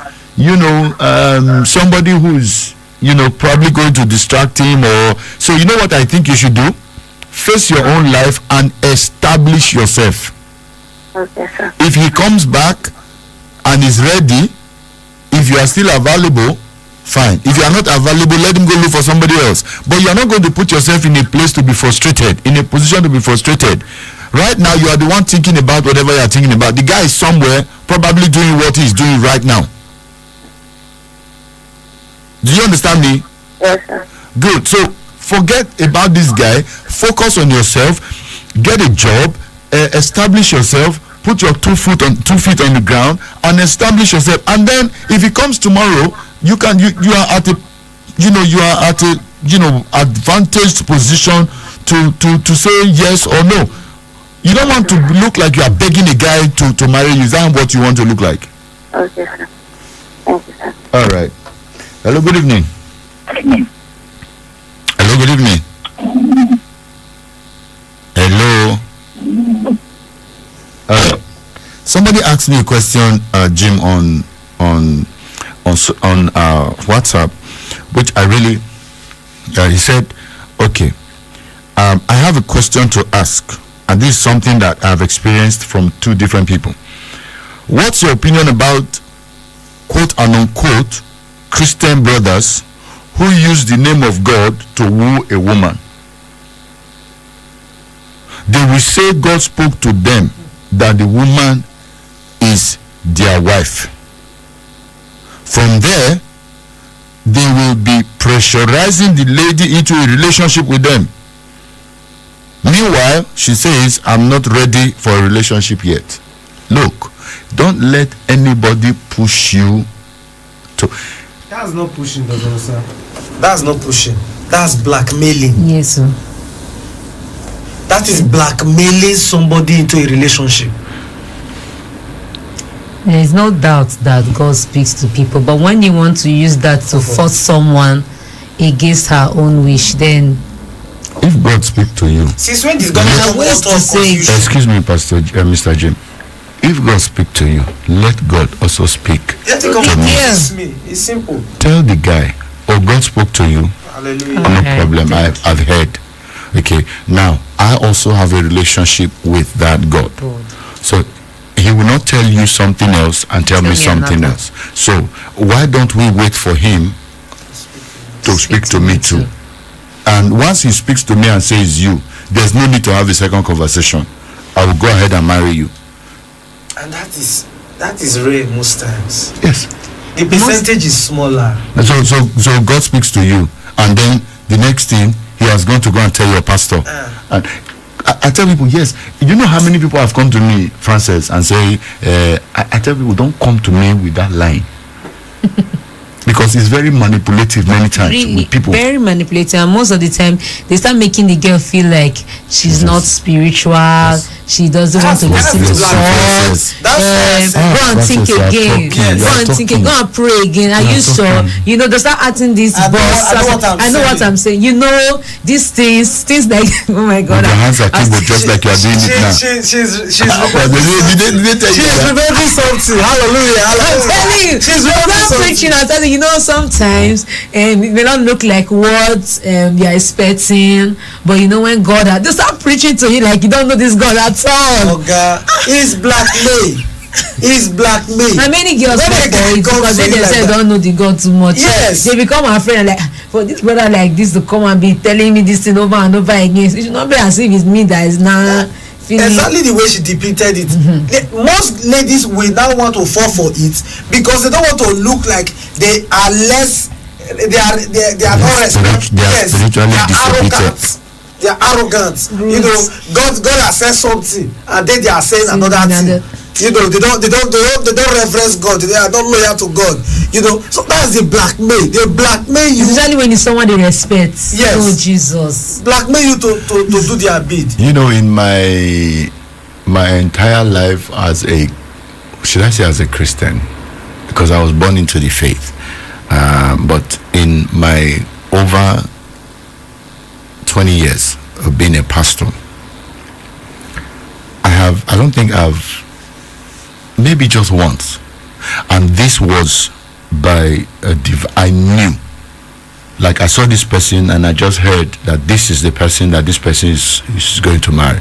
somebody who's, probably going to distract him, or so. You know what I think you should do? Face your own life and establish yourself. Okay, sir. If he comes back and is ready, if you are still available, fine. If you are not available, let him go look for somebody else. But you are not going to put yourself in a place to be frustrated, in a position to be frustrated. Right now, you are the one thinking about whatever you are thinking about. The guy is somewhere, probably doing what he is doing right now. Do you understand me? Yes, sir. Good. So forget about this guy. Focus on yourself. Get a job. Establish yourself. Put your 2 feet on the ground and establish yourself. And then, if he comes tomorrow, you are at a advantaged position to say yes or no. You don't want to look like you are begging a guy to marry you. Is that what you want to look like? Okay, sir. Thank you, sir. All right. Hello, good evening. Hello, good evening. Hello. Somebody asked me a question, Jim, on WhatsApp, which I really. He said, "Okay, I have a question to ask, and this is something that I've experienced from 2 different people. What's your opinion about quote and unquote Christian brothers who use the name of God to woo a woman? They will say God spoke to them that the woman is their wife. From there, they will be pressurizing the lady into a relationship with them. Meanwhile, she says, I'm not ready for a relationship yet." Look, don't let anybody push you to. That's not pushing, sir. That's not pushing. That's blackmailing. Yes, sir. That is blackmailing somebody into a relationship. There is no doubt that God speaks to people, but when you want to use that to force someone against her own wish, then If God speaks to you, Since when did God There are become ways author to of say it. confusion? excuse me, Mr. Jim. If God speaks to you, let God also speak. Let it come to me. It's me. It's simple. Tell the guy, oh, God spoke to you. Hallelujah. No Okay. problem. I've heard. Okay. Now I also have a relationship with that God. So He will not tell you something else and tell me something another. else. So why don't we wait for Him to speak to me too? And once He speaks to me and says you, there's no need to have a second conversation. I will go ahead and marry you. And that is rare most times. Yes. The percentage is smaller. And so God speaks to you, and then the next thing He has gone to go and tell your pastor. And I tell people, yes, you know how many people have come to me, Francis, and say, I tell people, don't come to me with that line. Because it's very manipulative many times with people. Very manipulative, and most of the time they start making the girl feel like she's not spiritual. She doesn't want to That's listen to what God. That's what I said. Go and think Francis, you are again. talking, you Go are and think talking. again. Go and pray again. Are You are you sure? talking. You know, they start acting this I know boss. what I'm I know what saying. I'm saying. You know, these things like oh my God. With your hands are keyboard just like you are doing it now. She's But did they tell you She's that? remembering something. Hallelujah. I'm Hallelujah. telling you, She's I'm remembering not something. preaching. I'm telling you, you know, sometimes it may not look like what you're expecting, but you know when God they start preaching to you like you don't know this God at all. Oh God, he's blackmail. He's blackmail. How many girls When fall they for it come because to they you like themselves that. don't know the God too much. Yes. They become afraid and like for this brother like this to come and be telling me this thing over and over again. It should not be as if it's me that is now feeling. Exactly the way she depicted it. Most ladies will now want to fall for it because they don't want to look like they are less. They are not respectful. They are spiritually disobedient. They are arrogant. You know, God has said something, and then they are saying another thing. You know, they don't reverence God. They are not loyal to God. You know, so that's the blackmail. They blackmail you. Especially when it's someone they respect. Yes. Oh Jesus. Blackmail you to do their bid. You know, in my entire life as a Christian, because I was born into the faith, but in my over 20 years of being a pastor, I don't think I've, maybe just once, and this was by I knew, like I saw this person and I just heard that this is the person that this person is going to marry,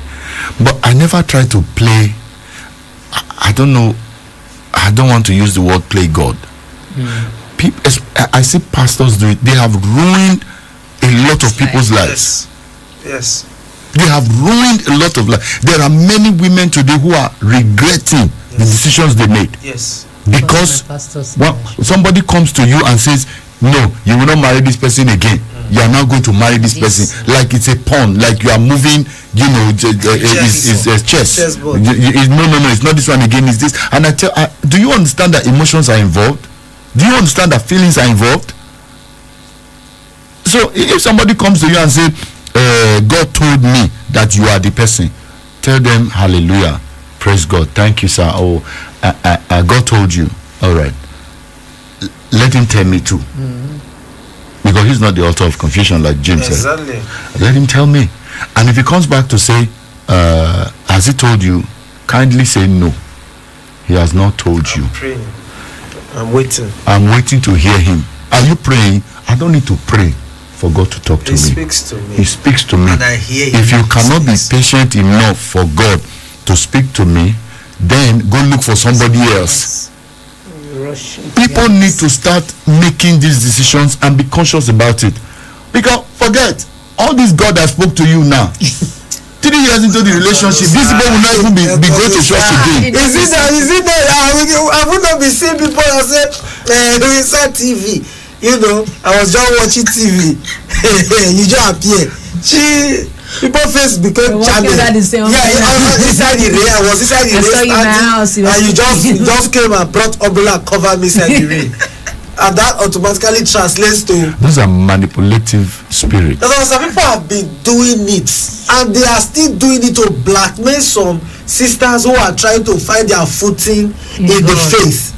but I never tried to play. I don't know, I don't want to use the word play God. People, I see pastors do it. They have ruined a lot of people's lives. Yes. They have ruined a lot of lives. There are many women today who are regretting the decisions they made. Yes. Because somebody comes to you and says, no, you will not marry this person again. You are now going to marry this person. Like it's a pawn, like you are moving, you know, it's a chess. No, it's not this one again, it's this. And do you understand that emotions are involved? Do you understand that feelings are involved? So if somebody comes to you and says, God told me that you are the person, tell them hallelujah, praise God, thank you sir. Oh, God told you. All right, let him tell me too, because he's not the author of confusion like Jim said. Let him tell me. And if he comes back to say, has he told you, kindly say no, he has not told you. Praying. I'm waiting. I'm waiting to hear him. Are you praying? I don't need to pray for God to talk to me. He speaks to me. He speaks to me. And I hear him. If you cannot be patient enough for God to speak to me, then go look for somebody else. People need to start making these decisions and be conscious about it. Because forget, all this God that spoke to you now, 3 years into the relationship, these people will not even be going to church again. Is it that I would not be seeing people that say inside TV? You know, I was just watching TV. You just appear. People face became channel. Yeah, I was inside the rain. I was inside the rain, and you just came and brought umbrella and covered me inside the rain. And that automatically translates to those are manipulative spirits. Some people have been doing it, and they are still doing it to blackmail some sisters who are trying to find their footing in the faith.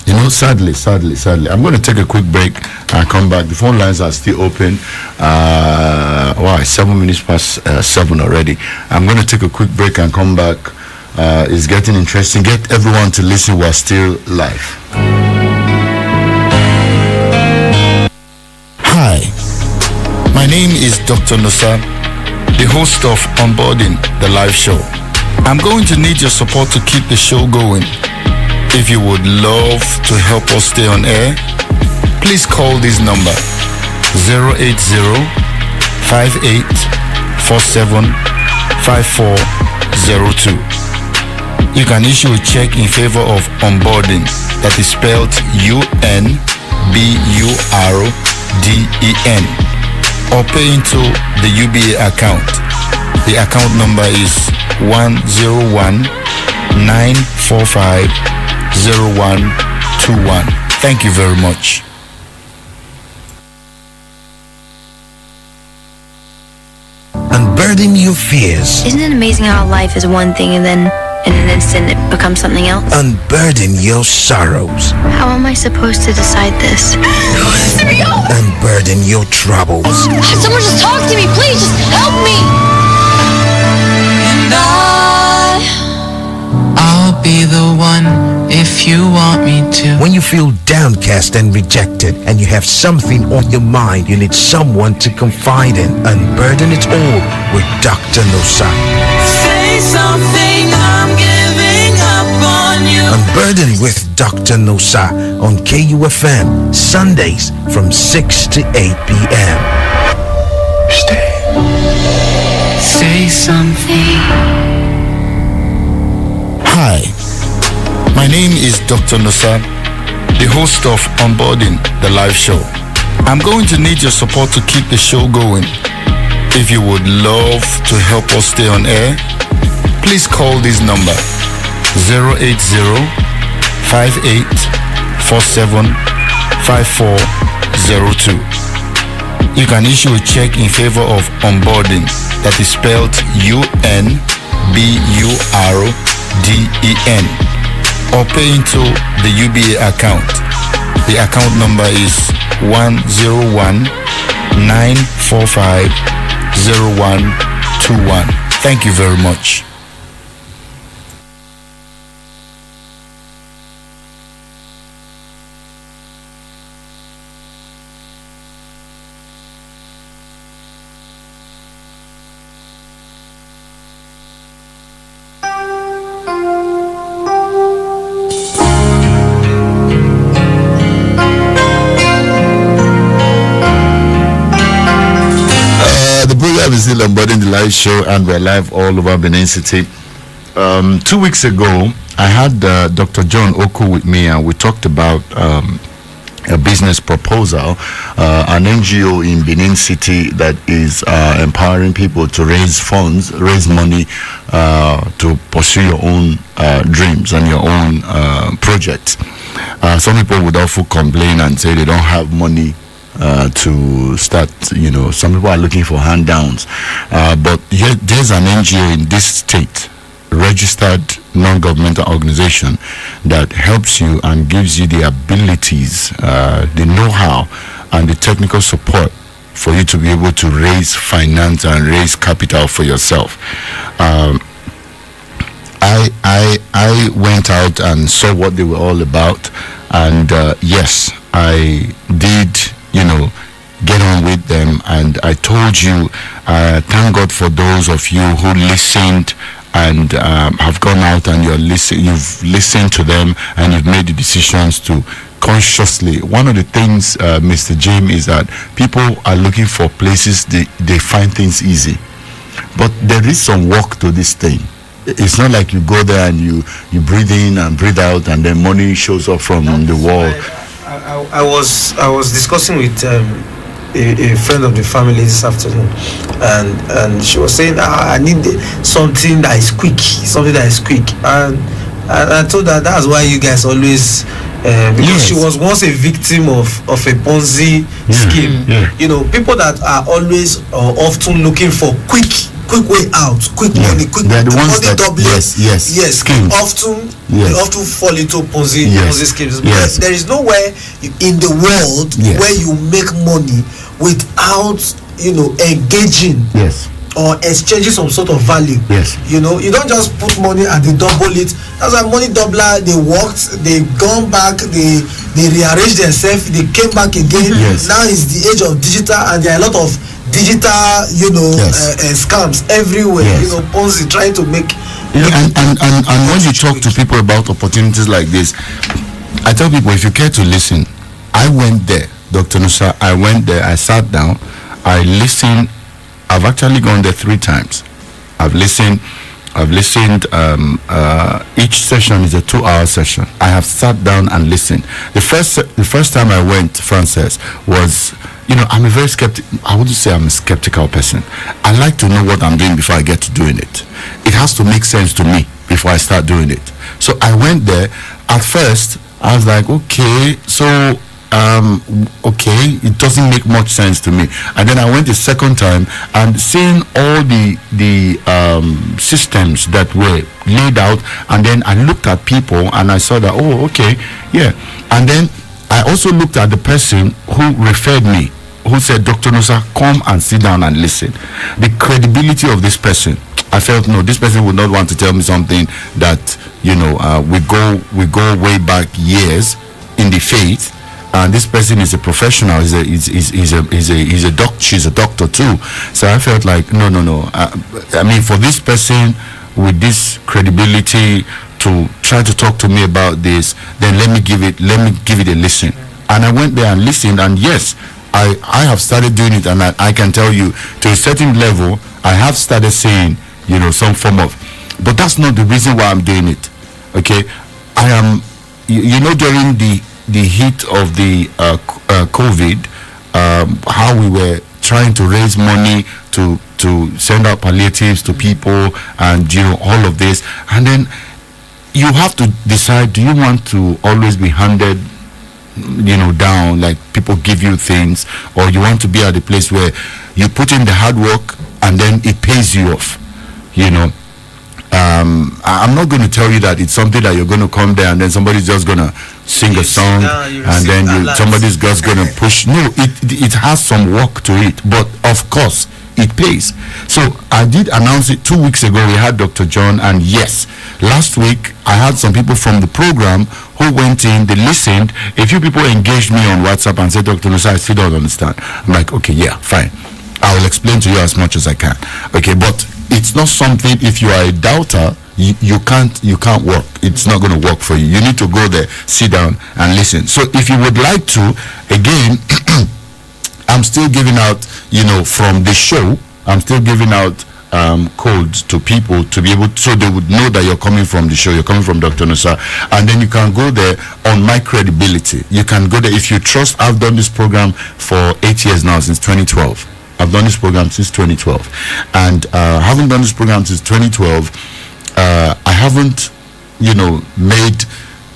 You know, sadly, I'm going to take a quick break and come back. The phone lines are still open. Wow, 7 minutes past 7 already. I'm going to take a quick break and come back. It's getting interesting. Get everyone to listen. We're still live. Hi, my name is Dr. Nosa, the host of Onboarding, the live show. I'm going to need your support to keep the show going. If you would love to help us stay on air, please call this number 080-5847-5402. You can issue a check in favor of Onboarding, that is spelled UNBURDEN, or pay into the UBA account. The account number is 101-945-0121. Thank you very much. Unburden your fears. Isn't it amazing how life is one thing and then in an instant it becomes something else? Unburden your sorrows. How am I supposed to decide this? Unburden your troubles. Someone just talk to me, please, just help me! And I'll be the one if you want me to. When you feel downcast and rejected and you have something on your mind, you need someone to confide in. Unburden it all with Dr. Nosa. Say something, I'm giving up on you. Unburden with Dr. Nosa on KUFM, Sundays from 6 to 8 p.m. Stay. Say something. Hi, my name is Dr. Nosa, the host of Onboarding, the live show. I'm going to need your support to keep the show going. If you would love to help us stay on air, please call this number 080-5847-5402. You can issue a check in favor of Onboarding, that is spelled UNBURDEN, or pay into the UBA account. The account number is 101-945-0121. Thank you very much. Still Onboarding the live show, and we're live all over Benin City. 2 weeks ago, I had Dr. John Oku with me, and we talked about a business proposal, an NGO in Benin City that is empowering people to raise funds, raise money to pursue your own dreams and your own projects. Some people would often complain and say they don't have money to start. You know, some people are looking for hand-downs, but there's an NGO in this state, registered non-governmental organization, that helps you and gives you the abilities, the know-how and the technical support for you to be able to raise finance and raise capital for yourself. I went out and saw what they were all about, and yes, I did, you know, get on with them. And I told you, thank God for those of you who listened and have gone out and you've listened to them and you've made the decisions to consciously. One of the things, Mr. Jim, is that people are looking for places they find things easy, but there is some work to this thing. It's not like you go there and you breathe in and breathe out and then money shows up from the wall. I was discussing with a friend of the family this afternoon, and she was saying, I need something that is quick, and I told her that's why you guys always because she was once a victim of a Ponzi scheme. You know, people that are always often looking for quick quick way out, quick money, quick They're the ones money that, doubling. yes, schemes. They often fall into Ponzi schemes. Yes. There is nowhere in the world where you make money without engaging or exchanging some sort of value. Yes. You don't just put money and they double it. That's why money doubler, they worked, they gone back, they rearranged themselves, they came back again. Yes. Now is the age of digital, and there are a lot of digital scams everywhere. Yes. Ponzi trying to make and when you talk to people about opportunities like this, I tell people, if you care to listen, I went there, Dr. Nusa, I went there, I sat down, I listened. I've actually gone there 3 times. I've listened. Each session is a 2-hour session. I have sat down and listened. The first time I went, Frances, was, I'm a very I wouldn't say I'm a skeptical person. I like to know what I'm doing before I get to doing it. It has to make sense to me before I start doing it. So I went there. At first, I was like, okay, so okay, it doesn't make much sense to me. And then I went the second time, and seeing all the systems that were laid out, and then I looked at people and I saw that, oh, okay, yeah. And then I also looked at the person who referred me, who said, Dr. Nusa, come and sit down and listen. The credibility of this person, I felt, no, this person would not want to tell me something that, we go way back years in the faith. And this person is a professional. He's a doctor. She's a doctor too. So I felt like no. I mean, for this person with this credibility to try to talk to me about this, then let me give it a listen. And I went there and listened. And yes, I have started doing it. And I can tell you, to a certain level, I have started saying, some form of. But that's not the reason why I'm doing it. Okay, I am. During the heat of the COVID, how we were trying to raise money to send out palliatives to people, and all of this, and then you have to decide, do you want to always be handed down, like people give you things, or you want to be at a place where you put in the hard work and then it pays you off. I'm not going to tell you that it's something that you're going to come there and then somebody's just going to sing a song and then somebody's just going to push. No, it has some work to it, but of course it pays. So I did announce it 2 weeks ago. We had Dr. John, and yes, last week I had some people from the program who went in, they listened. A few people engaged me on WhatsApp and said, Dr. Nusa, I still don't understand. I'm like, okay, yeah, fine. I will explain to you as much as I can. Okay, but it's not something, if you are a doubter, you can't work. It's not going to work for you. You need to go there, sit down and listen. So if you would like to, again, I'm still giving out, from the show, I'm still giving out codes to people to be able to, so they would know that you're coming from the show, you're coming from Dr. Nusa, and then you can go there on my credibility. You can go there if you trust. I've done this program for 8 years now, since 2012. I've done this program since 2012, and having done this program since 2012, I haven't, made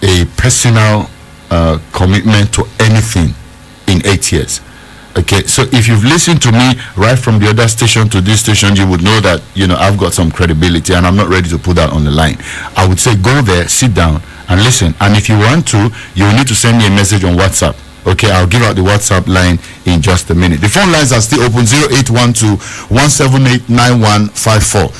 a personal commitment to anything in 8 years. Okay, so if you've listened to me right from the other station to this station, you would know that, I've got some credibility and I'm not ready to put that on the line. I would say go there, sit down and listen. And if you want to, you will need to send me a message on WhatsApp. Okay, I'll give out the WhatsApp line in just a minute. The phone lines are still open, 0812-178-9154,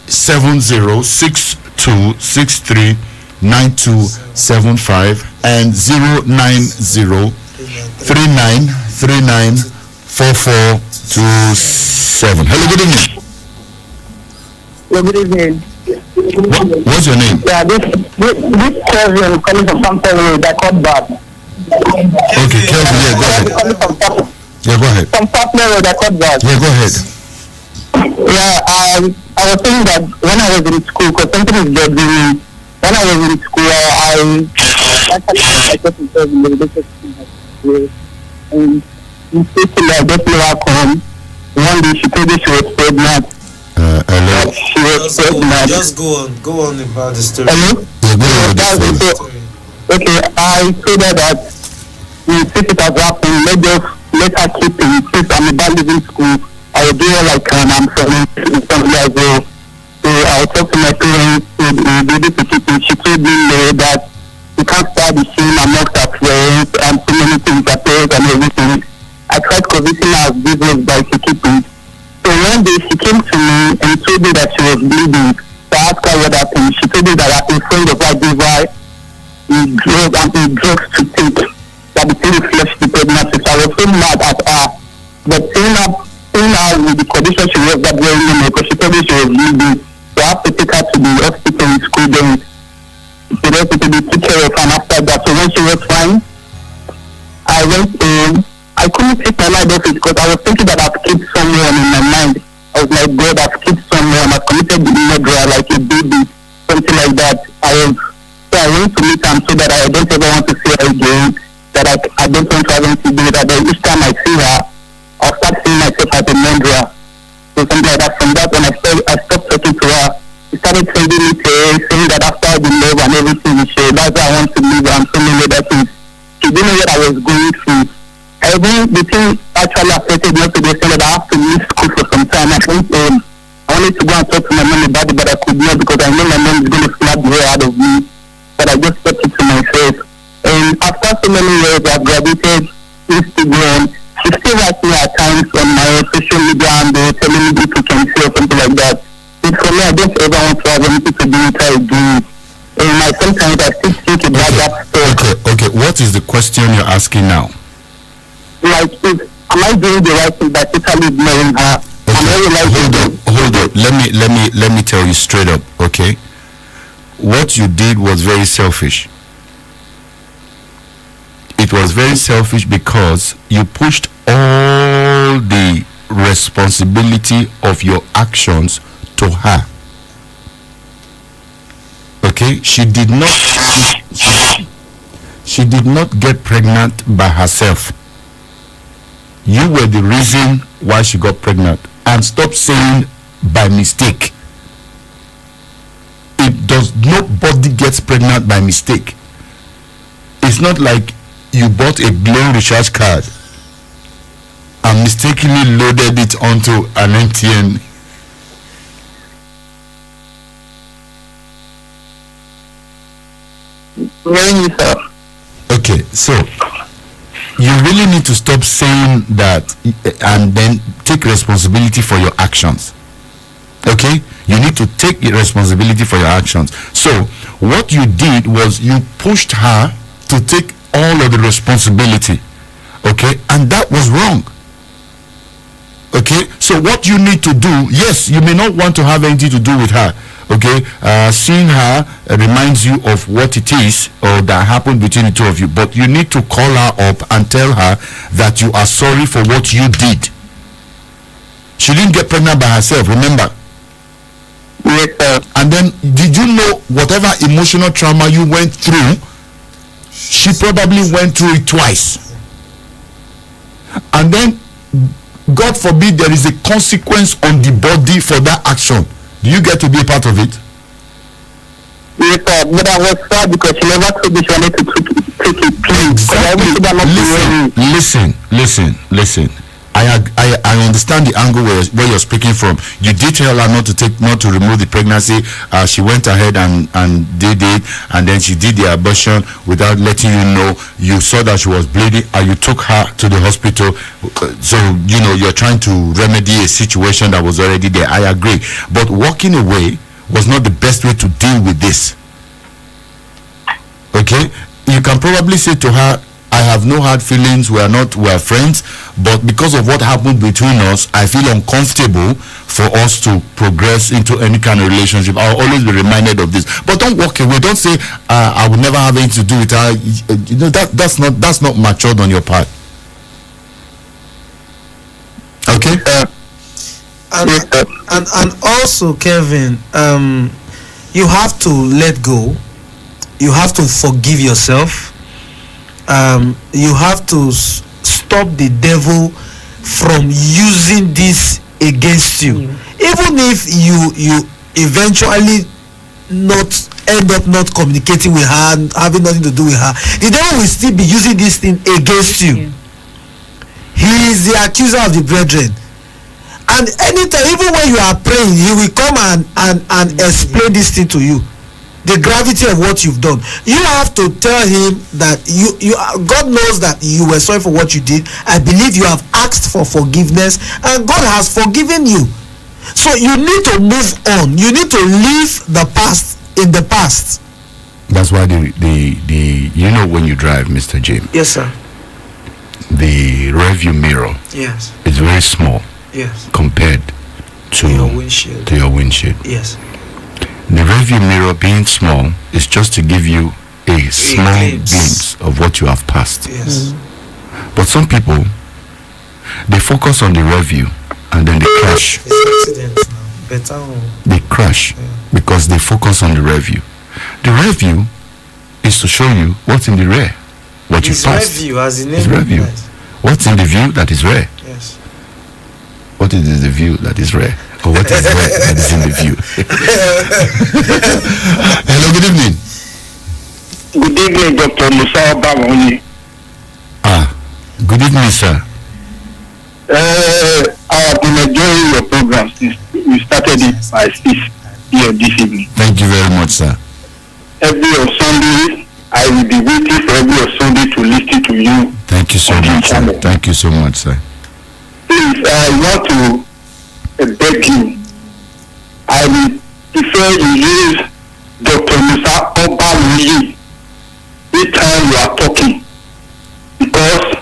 070-6263-9275, and 090-394427. Hello, good evening. Good evening. What's your name? Yeah, this Kelvin coming from Pampa Road, I called back. Okay, Kelvin, yeah, go ahead. Yeah, go ahead. From Pampa Road, I called back. Yeah, go ahead. Yeah, I was saying that when I was in school, because something is dead, when I was in school, I got involved in the relationship, and mistakenly I got no outcome. One day she told me she was pregnant. Hello? She was pregnant. Just go on about the story. Hello? Yeah, go on with the story. Okay, I told her that since it has happened, let her keep in since I'm about leaving school. I will do all I can. I'm something as well. So I'll talk to my parents to be able to keep it. She told me that we can't start the same amongst our friends and so many things, our parents and everything. I tried convincing her of business by to keep it. So one day she came to me and told me that she was bleeding. So I asked her what happened. She told me that a friend of hers gave her drugs to take that became the flesh the pregnancy. So I was so mad at her. But seeing her with the condition she was that very moment, because she told me she was bleeding. So I have to take her to the hospital in school then. So they had to take care of her, and after that, so when she was fine, I went home. I couldn't take my mind off it because I was thinking that I've killed someone in my mind. I was like, God, I've killed someone, I've committed the murder like a baby, something like that. So I went to meet her and told that I don't ever want to see her again, that I don't want to have anything to do with her. But each time I see her, I'll start seeing myself as a murderer. So something like that. From that, when I stopped talking to her, she started sending me text, saying that after the love and everything we shared, that's why I want to leave her and so many other things. She didn't know what I was going through. The thing actually affected me to the extent that I have to leave school for some time. I wanted to go and talk to my mom about it, but I could not because I know my mom is going to slap the hair out of me. But I just kept it to myself. And after so many years, I've graduated Instagram. She still writes me at times on my social media and they're telling me if you can say or something like that. But for me, I don't ever want to have anything to do with her again. And sometimes I still think about that stuff. Okay. What is the question you're asking now? Like, am I doing the right thing by totally ignoring her? Hold on. Let me tell you straight up, okay? What you did was very selfish. It was very selfish because you pushed all the responsibility of your actions to her. Okay? She did not get pregnant by herself. You were the reason why she got pregnant. And stop saying by mistake. Nobody gets pregnant by mistake. It's not like you bought a Glo recharge card and mistakenly loaded it onto an MTN. Okay, so you really need to stop saying that and then take responsibility for your actions. Okay? You need to take responsibility for your actions. So what you did was you pushed her to take all of the responsibility. Okay? And that was wrong. Okay? So what you need to do, yes, you may not want to have anything to do with her. Okay, seeing her reminds you of what it is or that happened between the two of you, but you need to call her up and tell her that you are sorry for what you did. She didn't get pregnant by herself, remember? Yes, sir. And then did you know whatever emotional trauma you went through, she probably went through it twice. And then God forbid there is a consequence on the body for that action. Do you get to be a part of it? Yes, sir. But I was sad because she never told me she wanted to take it clean. Exactly. Listen. I understand the angle where you're speaking from. You did tell her not to remove the pregnancy. She went ahead and did it, and then she did the abortion without letting you know. You saw that she was bleeding, and you took her to the hospital. So you know you're trying to remedy a situation that was already there. I agree, but walking away was not the best way to deal with this. Okay, you can probably say to her, I have no hard feelings, we are friends, but because of what happened between us, I feel uncomfortable for us to progress into any kind of relationship. I'll always be reminded of this. But don't walk away. Don't say I would never have anything to do with her. You know, that's not matured on your part. Okay? And also, Kevin, you have to let go. You have to forgive yourself. You have to stop the devil from using this against you. Even if you eventually end up not communicating with her, having nothing to do with her, the devil will still be using this thing against you. He is the accuser of the brethren. And anytime, even when you are praying, he will come and explain this thing to you. The gravity of what you've done. You have to tell him that God knows that you were sorry for what you did. I believe you have asked for forgiveness, and God has forgiven you. So you need to move on. You need to leave the past in the past. That's why the you know, when you drive, Mr. Jim. Yes, sir. The rearview mirror. Yes. Is very small. Yes. Compared to your windshield. To your windshield. Yes. The rearview mirror being small is just to give you a small glimpse of what you have passed. Yes. But some people, they focus on the rearview and then they crash. It's accidents now. Better. They crash because they focus on the rearview. The rearview is to show you what's in the rear, what you passed. Rearview, as in it's rearview. Yes. What's in the view that is rare? Yes. What is the view that is rare? Or what is rare that is in the view? Hello, good evening. Good evening, Dr. Musa Obawonyi. Good evening, sir. I have been enjoying your program since we started it by 6 here this evening. Thank you very much, sir. Every Sunday, I will be waiting for every Sunday to listen to you. Thank you so much, sir. Thank you so much, sir. Please, I want to beg you. I will prefer you use Dr. Musa Obawonyi each time you are talking, because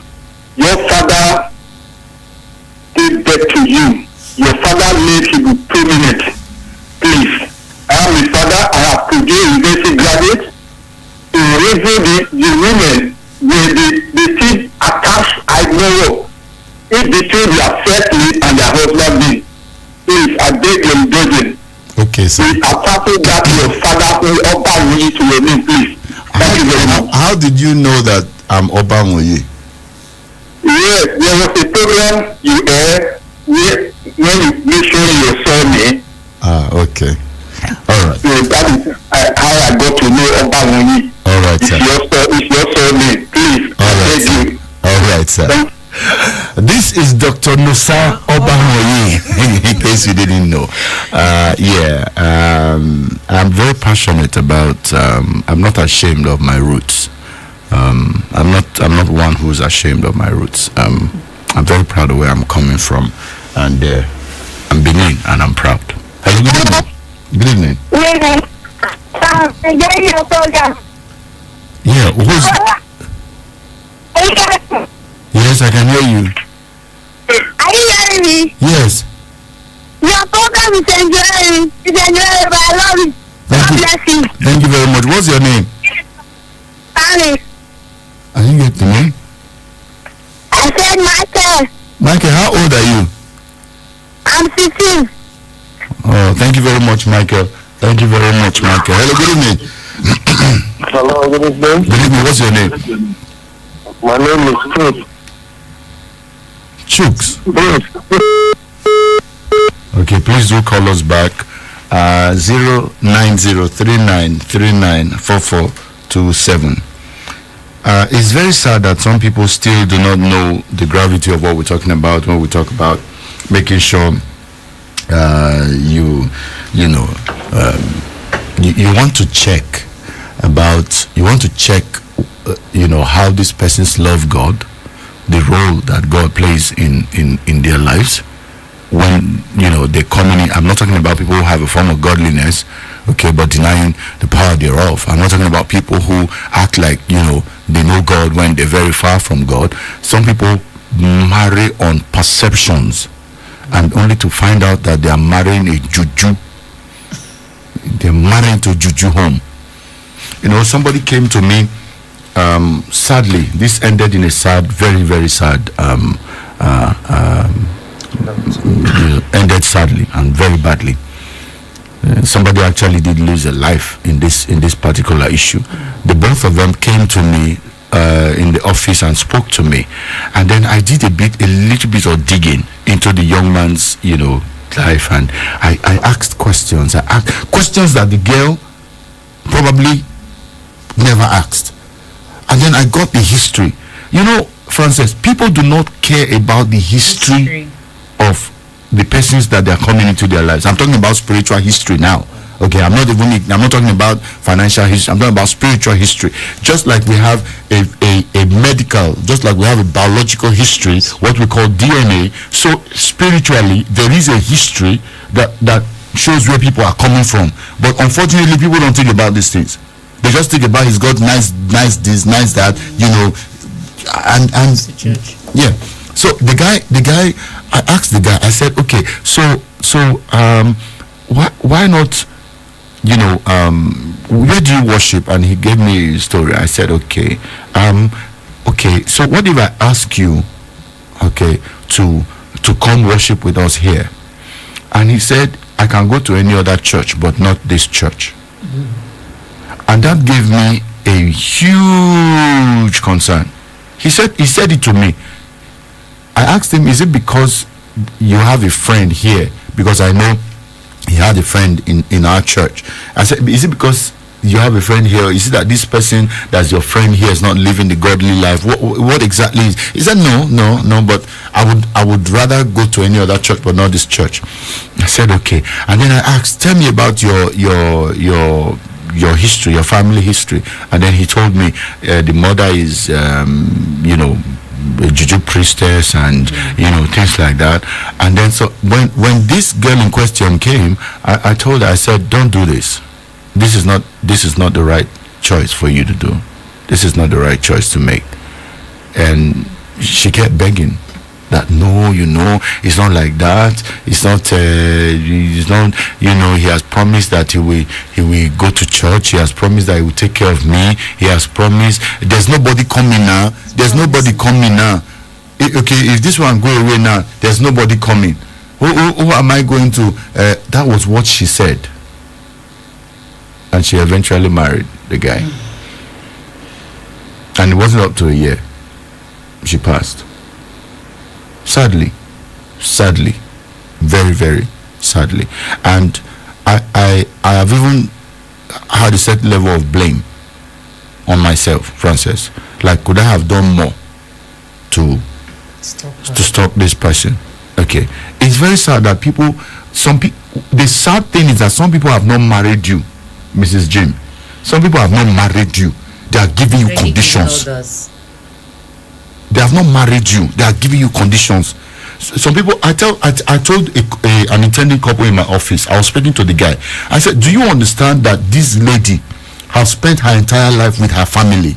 your father gave birth to you. Your father made you prominent. Please, I am his father. I have produced university graduate. Even the women, they still attach idol in between their first name and their husband name. Please, I beg your indulgence. Okay, sir. Please attach that your father who Obawonyi to your name, please. Thank you very much. How did you know that I'm Obawonyi? Yes, there was a program you aired when you mentioned your surname. Okay. All right. So that is how I got to know Obawonyi. All right, sir. It's your surname, please. All right, sir. All right, sir. This is Dr. Musa Obawonyi, in case you didn't know. I'm very passionate about, I'm not ashamed of my roots. I'm not one who's ashamed of my roots. I'm very proud of where I'm coming from, and I'm Benin, and I'm proud. Hello, good evening. Good evening. Yeah, who's... Yes, I can hear you. Are you hearing me? Yes. Your program is enjoying. It's enjoyable. I love it. God bless you. Thank you very much. What's your name? Alice. I didn't get the name. I said Michael. Michael, how old are you? I'm 16. Oh, thank you very much, Michael. Thank you very much, Michael. Hello, good evening. Hello, good evening. Good evening. What's your name? My name is Chooks. Chooks. Okay, please do call us back. 09039394427. It's very sad that some people still do not know the gravity of what we're talking about when we talk about making sure you want to check about, how these persons love God, the role that God plays in their lives when they're coming in. I'm not talking about people who have a form of godliness, okay, but denying the power thereof. I'm not talking about people who act like they know God when they're very far from God. Some people marry on perceptions, and only to find out that they are marrying a juju. They're marrying to juju home. Somebody came to me. Sadly, this ended in a sad, very, very sad. Ended sadly and very badly. Somebody actually did lose a life in this particular issue. The both of them came to me in the office and spoke to me, and then I did a little bit of digging into the young man's life, and I asked questions. I asked questions that the girl probably never asked, and then I got the history. Francis, people do not care about the history of the persons that they are coming into their lives. I'm talking about spiritual history now. Okay, I'm not talking about financial history. I'm talking about spiritual history. Just like we have a medical, just like we have a biological history, what we call DNA. So spiritually, there is a history that shows where people are coming from. But unfortunately, people don't think about these things. They just think about he's got nice this, nice that, you know, and yeah. So the guy, I asked the guy. I said, okay, so why not? You know, where do you worship? And he gave me a story. I said, okay, okay. So what if I ask you, okay, to come worship with us here? And he said, I can go to any other church, but not this church. And that gave me a huge concern. He said it to me. I asked him, is it because you have a friend here? Because I know he had a friend in our church. I said, is it because you have a friend here? Is it that this person that's your friend here is not living the godly life? What exactly is? He said, no, but I would rather go to any other church, but not this church. I said, okay. And then I asked, tell me about your history, your family history. And then he told me the mother is, you know, a juju priestess and you know, things like that. And then so when this girl in question came, I told her, I said, don't do this. This is not the right choice for you to do. This is not the right choice to make. And she kept begging that, no, you know, it's not like that. It's not, you know, he has promised that he will go to church. He has promised that he will take care of me. He has promised. There's nobody coming now. There's nobody coming now. Okay, if this one go away now, there's nobody coming. Who am I going to? That was what she said. And she eventually married the guy. And it wasn't up to a year. She passed. Sadly, very, very sadly. And I have even had a certain level of blame on myself, Francis. Like, could I have done more to stop this person? Okay. It's very sad that the sad thing is that some people have not married you, Mrs. Jim. Some people have not married you. They are giving you conditions. They have not married you. They are giving you conditions. Some people, I told an intending couple in my office. I was speaking to the guy. I said, do you understand that this lady has spent her entire life with her family?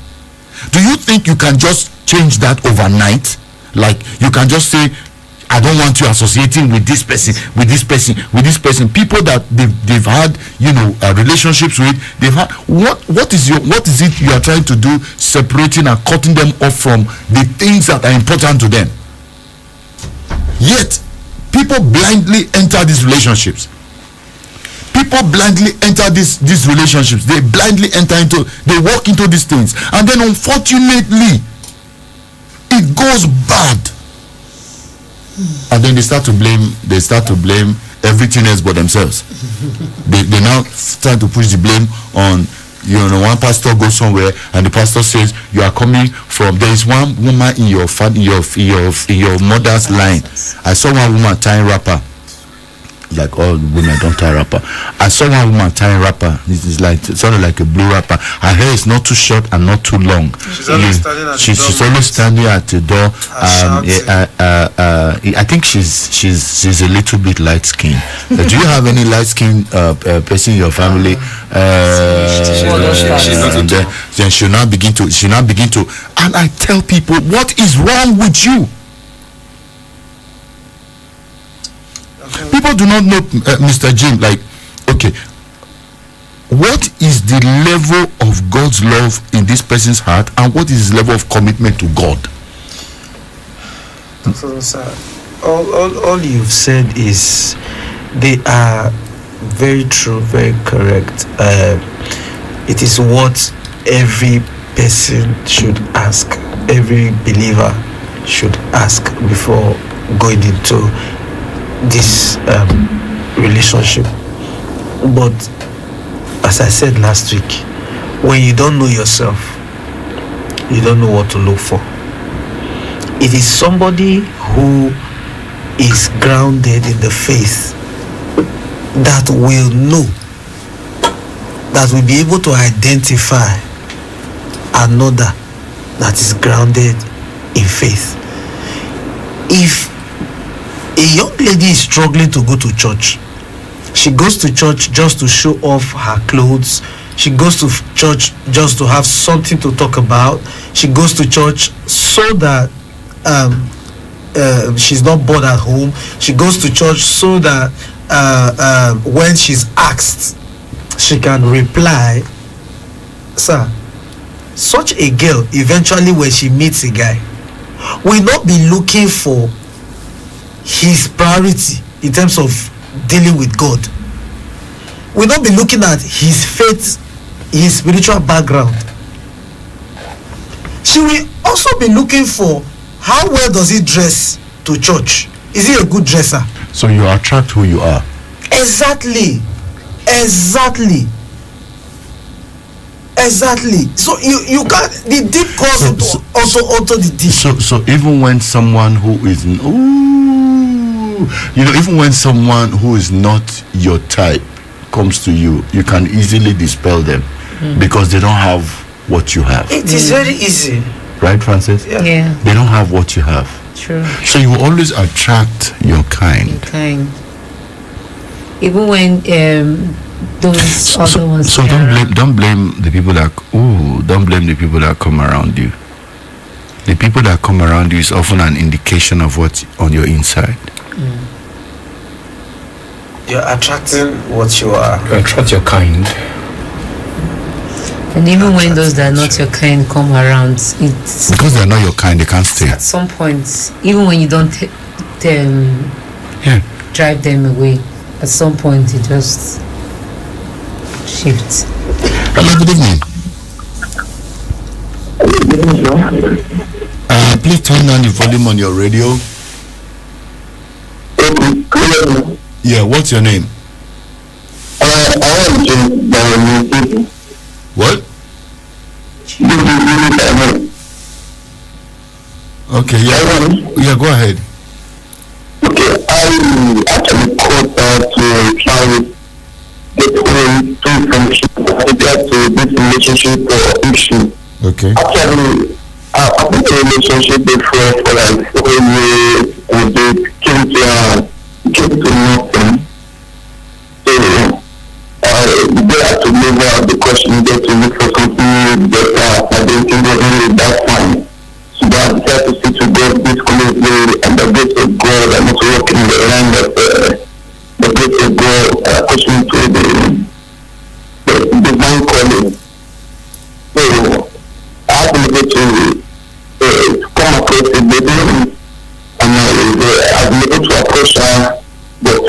Do you think you can just change that overnight? Like, you can just say, I don't want you associating with this person, with this person, with this person. People that they've had, you know, relationships with. They've had what is it you are trying to do, separating and cutting them off from the things that are important to them? Yet people blindly enter these relationships. People blindly enter these relationships. They blindly they walk into these things, and then unfortunately it goes bad. And then they start to blame everything else but themselves. they now start to push the blame on, you know, one pastor goes somewhere and the pastor says, you are coming from, there is one woman in your mother's line. I saw one woman tying wrapper. Like all women don't tie wrapper. I saw one woman tying wrapper. It is like, it sounded like a blue wrapper. Her hair is not too short and not too long. She's always standing at the door. I think she's a little bit light skinned. Do you have any light skinned person in your family? Then she'll now begin to, and I tell people, what is wrong with you? People do not know, Mr. Jim, like, okay, what is the level of God's love in this person's heart, and what is his level of commitment to God? All you've said is, they are very true, very correct. It is what every person should ask, every believer should ask before going into this relationship. But as I said last week, when you don't know yourself, you don't know what to look for. It is somebody who is grounded in the faith, that will know, that will be able to identify another that is grounded in faith. If a young lady is struggling to go to church, she goes to church just to show off her clothes, she goes to church just to have something to talk about, she goes to church so that she's not bored at home, she goes to church so that when she's asked, she can reply. Sir, such a girl, eventually when she meets a guy, will not be looking for his priority in terms of dealing with God, will not be looking at his faith, his spiritual background. She will also be looking for how well does he dress to church. Is he a good dresser? So you attract who you are. Exactly. So you can't, the deep cause also the deep. So even when someone who is even when someone who is not your type comes to you, you can easily dispel them because they don't have what you have. It is very easy. Right, Francis? Yeah. They don't have what you have. True. So you always attract your kind. Even when those other ones. So don't blame the people that don't blame the people that come around you. The people that come around you is often an indication of what's on your inside. You're attracting what you are. You attract your kind. And even when those that are not your kind come around, it's because they're not your kind, they can't stay. At some point, even when you don't drive them away, at some point it just shifts. Hello, good evening. Please turn down the volume on your radio. Yeah, what's your name? What? Okay, yeah, go ahead. Okay, I actually called to try to get two friendships regard to this relationship issue. Okay. Actually, I've been in a relationship before for like 4 years, and it came to nothing. So, they had to move out the question, get to look for something better. I didn't think of it at that time. So I decided to sit to God this closely, and the grace of God, I'm also working in the land of the grace of God, pushing to the divine calling. So I had to be able to come across the baby, and I've been able to approach her, but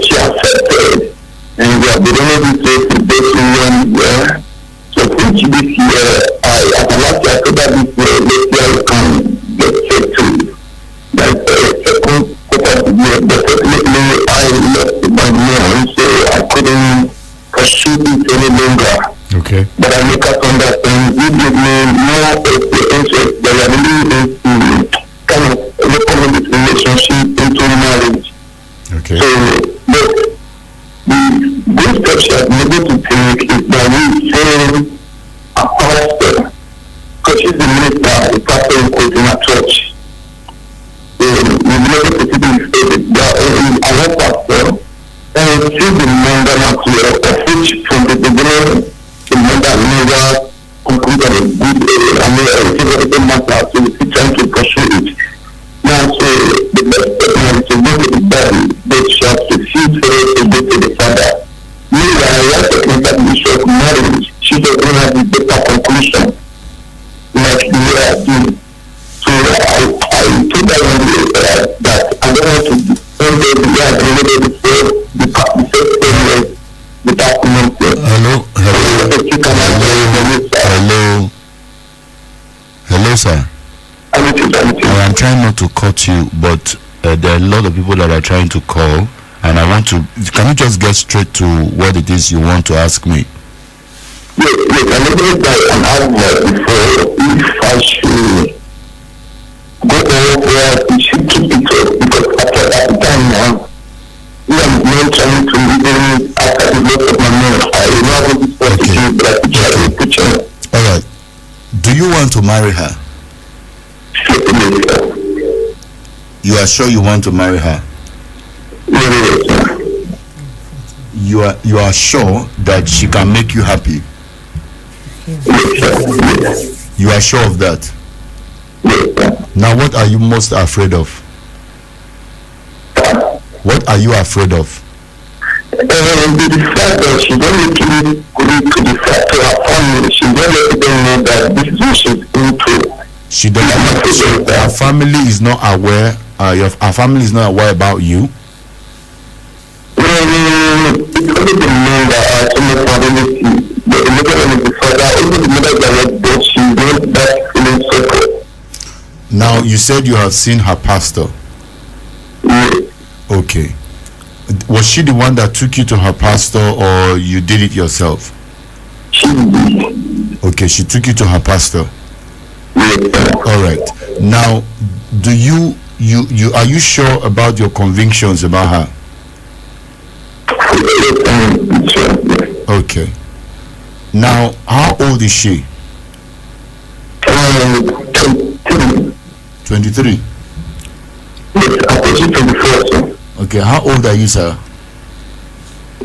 she accepted. And we have been able to go to one year. So since this year, I last year, I thought that this year, we can get set to that second quarter of the year. But definitely, I lost my mom, so I couldn't pursue it any longer. Okay. But I make up on that, and you give me more interest that I really need to kind of look over this relationship into marriage. Okay. So, but this steps she has been able to take is that we say a pastor, because she's the minister, the pastor in our church. We've been able to see that I have pastor, and she's the member now to which from the beginning, the member never completed a good and a matter, so we keep trying to pursue it. Now, so the best person is to go to the body, but she has to feel sorry to go to the father. Meanwhile, I want to think that the issue of marriage, she doesn't have the better conclusion like the way I do. So I told her one day that I don't want to end the way I delivered before the first 10 years without commenting. Hello, sir. I'm trying not to cut you, but there are a lot of people that are trying to call, and I want to. Can you just get straight to what it is you want to ask me? Yes, I never that an advert before if I should go over where we should keep it up, because after at the time now. I'm not trying to even after the loss of my mom. I love this positive, but I try to put her. All right. Do you want to marry her? You are sure you want to marry her? You are sure that she can make you happy? You are sure of that? Now, what are you most afraid of? What are you afraid of? The fact that she don't make it to the fact to her family. She don't let them know that this is what she's going through. She doesn't. So her family is not aware. Her family is not aware about you. It's only the men that are so much family. The mother and the father, only the mother that was she went back feeling so. Now, you said you have seen her pastor. Yes. Okay. Was she the one that took you to her pastor, or you did it yourself? She did. Okay, she took you to her pastor. Yes. All right. Now, do you are you sure about your convictions about her? Okay. Now, how old is she? 23. Yes, I was 24. Okay, how old are you, sir?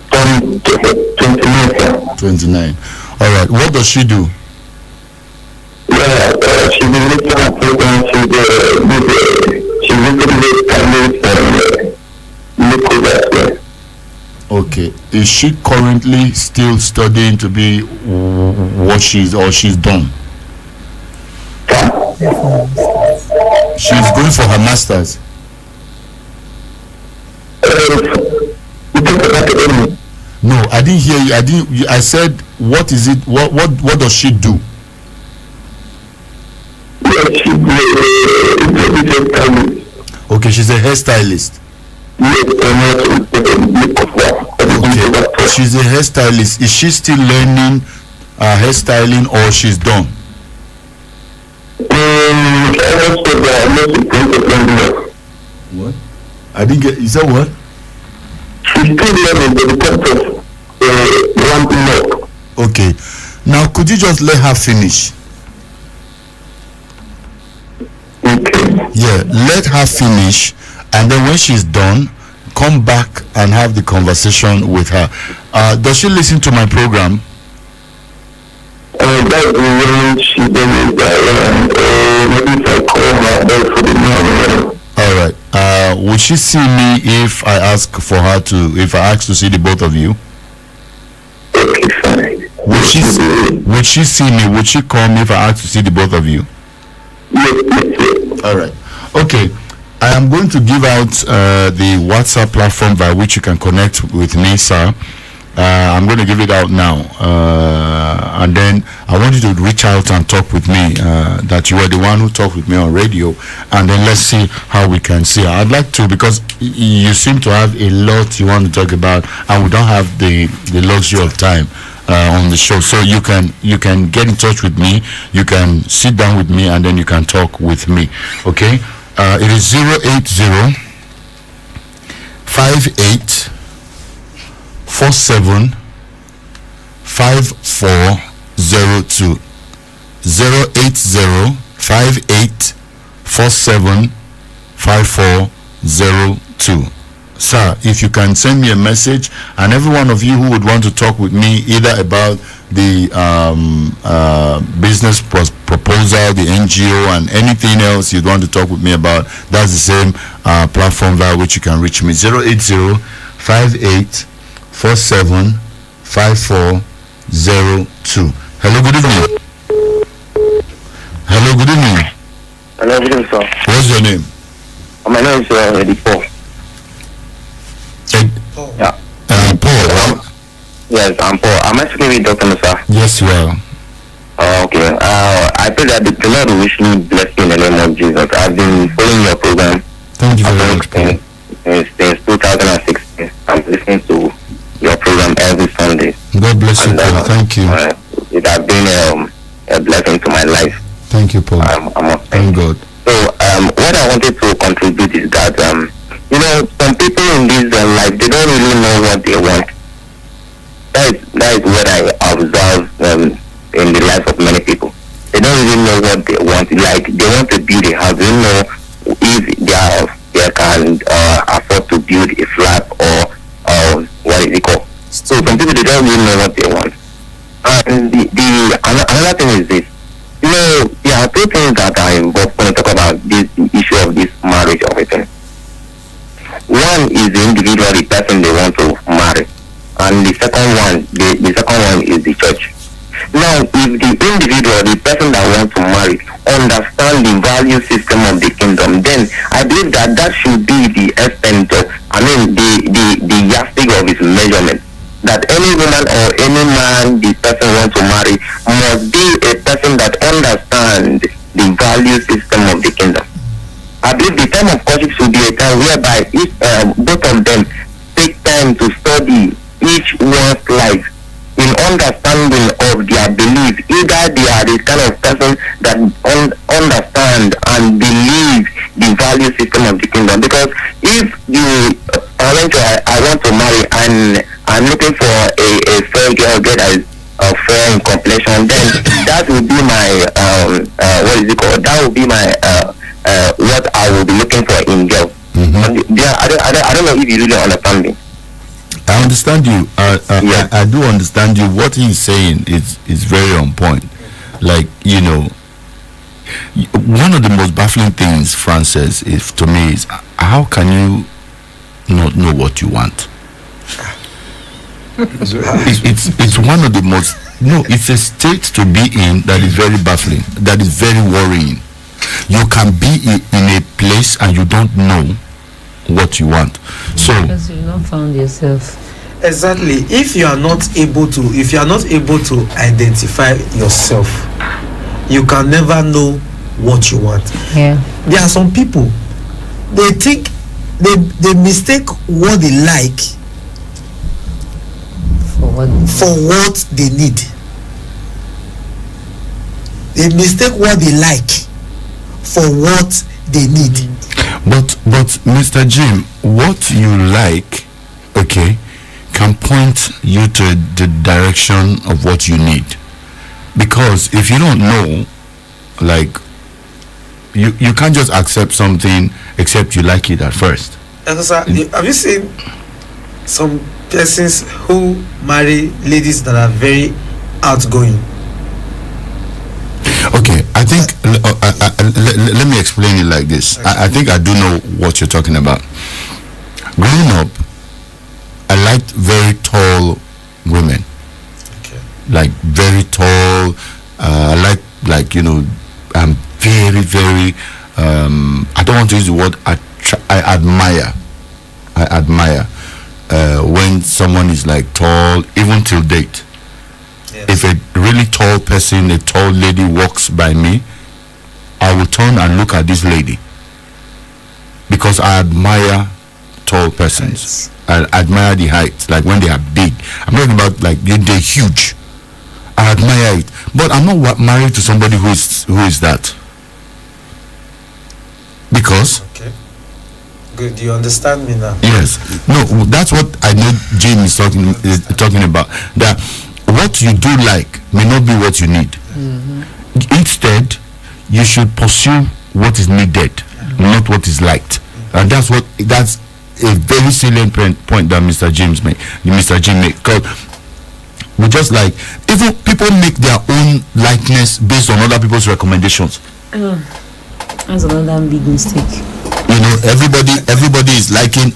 29. 29. All right. What does she do? Yeah, she's been looking at programs. She's looking at Okay. Is she currently still studying to be what she's done? She's going for her master's. No, I didn't hear you. I said, what is it? What does she do? Okay, she's a hairstylist. Okay, she's a hairstylist. Is she still learning hairstyling, or she's done? What? I didn't get. Is that what? She's still learning the ramping up. Okay. Now, could you just let her finish? Okay. Yeah, let her finish, and then when she's done, come back and have the conversation with her. Does she listen to my program? That's when she does maybe if I call her for the morning. All right. Would she see me if I ask to see the both of you? Okay, fine. Would she see me? Would she call me if I ask to see the both of you? Yes. All right. Okay. I am going to give out the WhatsApp platform by which you can connect with me, sir. I'm going to give it out now. And then I want you to reach out and talk with me, that you are the one who talked with me on radio. And then let's see how we can see. I'd like to, because you seem to have a lot you want to talk about, and we don't have the luxury of time on the show. So you can get in touch with me. You can sit down with me, and then you can talk with me. Okay? It is 080 58 47 5402 080 58 47 5402. Sir, if you can send me a message, and every one of you who would want to talk with me either about the business proposal, the NGO, and anything else you'd want to talk with me about, that's the same platform via which you can reach me. 080 58 47 5402. Hello, good evening. Hello, good evening. Hello, good evening, sir. What's your name? My name is Eddie Paul. Yeah. Paul. Yes, I'm Paul. Am I speaking with Dr. Musa? Yes, you are. Okay. I pray that the Lord will wish me bless you in the name of Jesus. I've been following your program. Thank you very much, Paul. Since 2016. I'm listening to your program every Sunday. God bless you, Paul. Thank you. It has been a blessing to my life. Thank you, Paul. I'm Thank God. So, what I wanted to contribute is that, life, they don't really know what they want. That is what I observe in the life of many people. They don't really know what they want. Like, they want to build a house. They don't know if they can afford to build a flat or what is it called. So some people, they don't really know what they want. And another thing is this. You know, there are two things that are involved when we talk about this issue of this marriage of a thing. One is the individual, the person they want to marry, and the second one is the church. Now, if the individual, the person that wants to marry, understand the value system of the kingdom, then I believe that should be the extent of, the yardstick of his measurement. That any woman or any man the person wants to marry must be a person that understands the value system of the kingdom. I believe the time of courtship should be a time whereby both of them take time to study each one's life in understanding of their belief. Either they are the kind of person that understand and believe the value system of the kingdom. Because if you I want to marry and I'm looking for a fair girl that is fair in complexion, then that would be my what is it called? That would be my what I will be looking for in girls. I don't know if you really understand me. I understand you. I do understand you. What he's saying is very on point. Like, you know, one of the most baffling things, Francis, to me is how can you not know what you want? It's one of the most, it's a state to be in that is very baffling, that is very worrying. You can be in a place and you don't know what you want. So because you've not found yourself. Exactly. If you are not able to identify yourself, you can never know what you want. Yeah. There are some people, they think they mistake what they like for what they need. They mistake what they like for what they need. But Mr. Jim, what you like, okay, can point you to the direction of what you need. Because if you don't know, like, you can't just accept something except you like it at first. Have you seen some persons who marry ladies that are very outgoing? Okay, I think let me explain it like this. Okay. I think I do know what you're talking about. Growing up, I liked very tall women. Okay. Like very tall. I like I'm very very. I don't want to use the word. I admire. I admire when someone is like tall, even till date. Yes. If a really tall person, a tall lady walks by me, I will turn and look at this lady because I admire tall persons. I admire the height, like when they are big. I'm talking about like they're huge. I admire it, but I'm not married to somebody who is that. Because. Okay. Good. You understand me now? Yes. No, that's what I know. Jim is talking about. That what you do like may not be what you need. Mm-hmm. Instead, you should pursue what is needed, not what is liked. And that's a very salient point that Mr. Jim made. Because we just like, even people make their own likeness based on other people's recommendations. That's another big mistake. You know, everybody is liking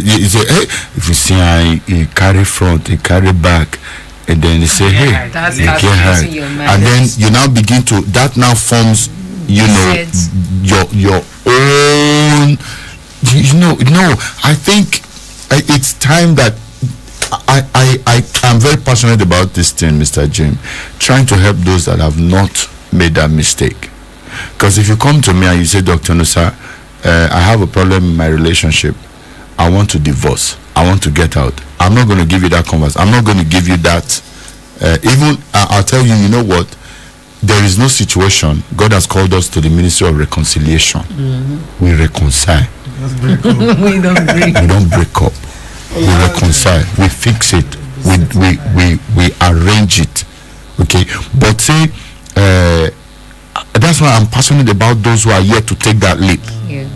you say, hey, if you see I carry front, he carry back, and then they say, hey, that's get her, and then you now begin to, that now forms, your own, I think it's time that I am very passionate about this thing, Mr. Jim, trying to help those that have not made that mistake. Because if you come to me and you say, Dr. Nusa, I have a problem in my relationship, I want to divorce, I want to get out, I'm not going to give you that converse. I'm not going to give you that. Even I'll tell you, you know what, there is no situation. God has called us to the ministry of reconciliation. We reconcile. We don't break. We don't break up. We reconcile. We fix it. We arrange it. Okay. But say, that's why I'm passionate about those who are yet to take that leap. Yeah.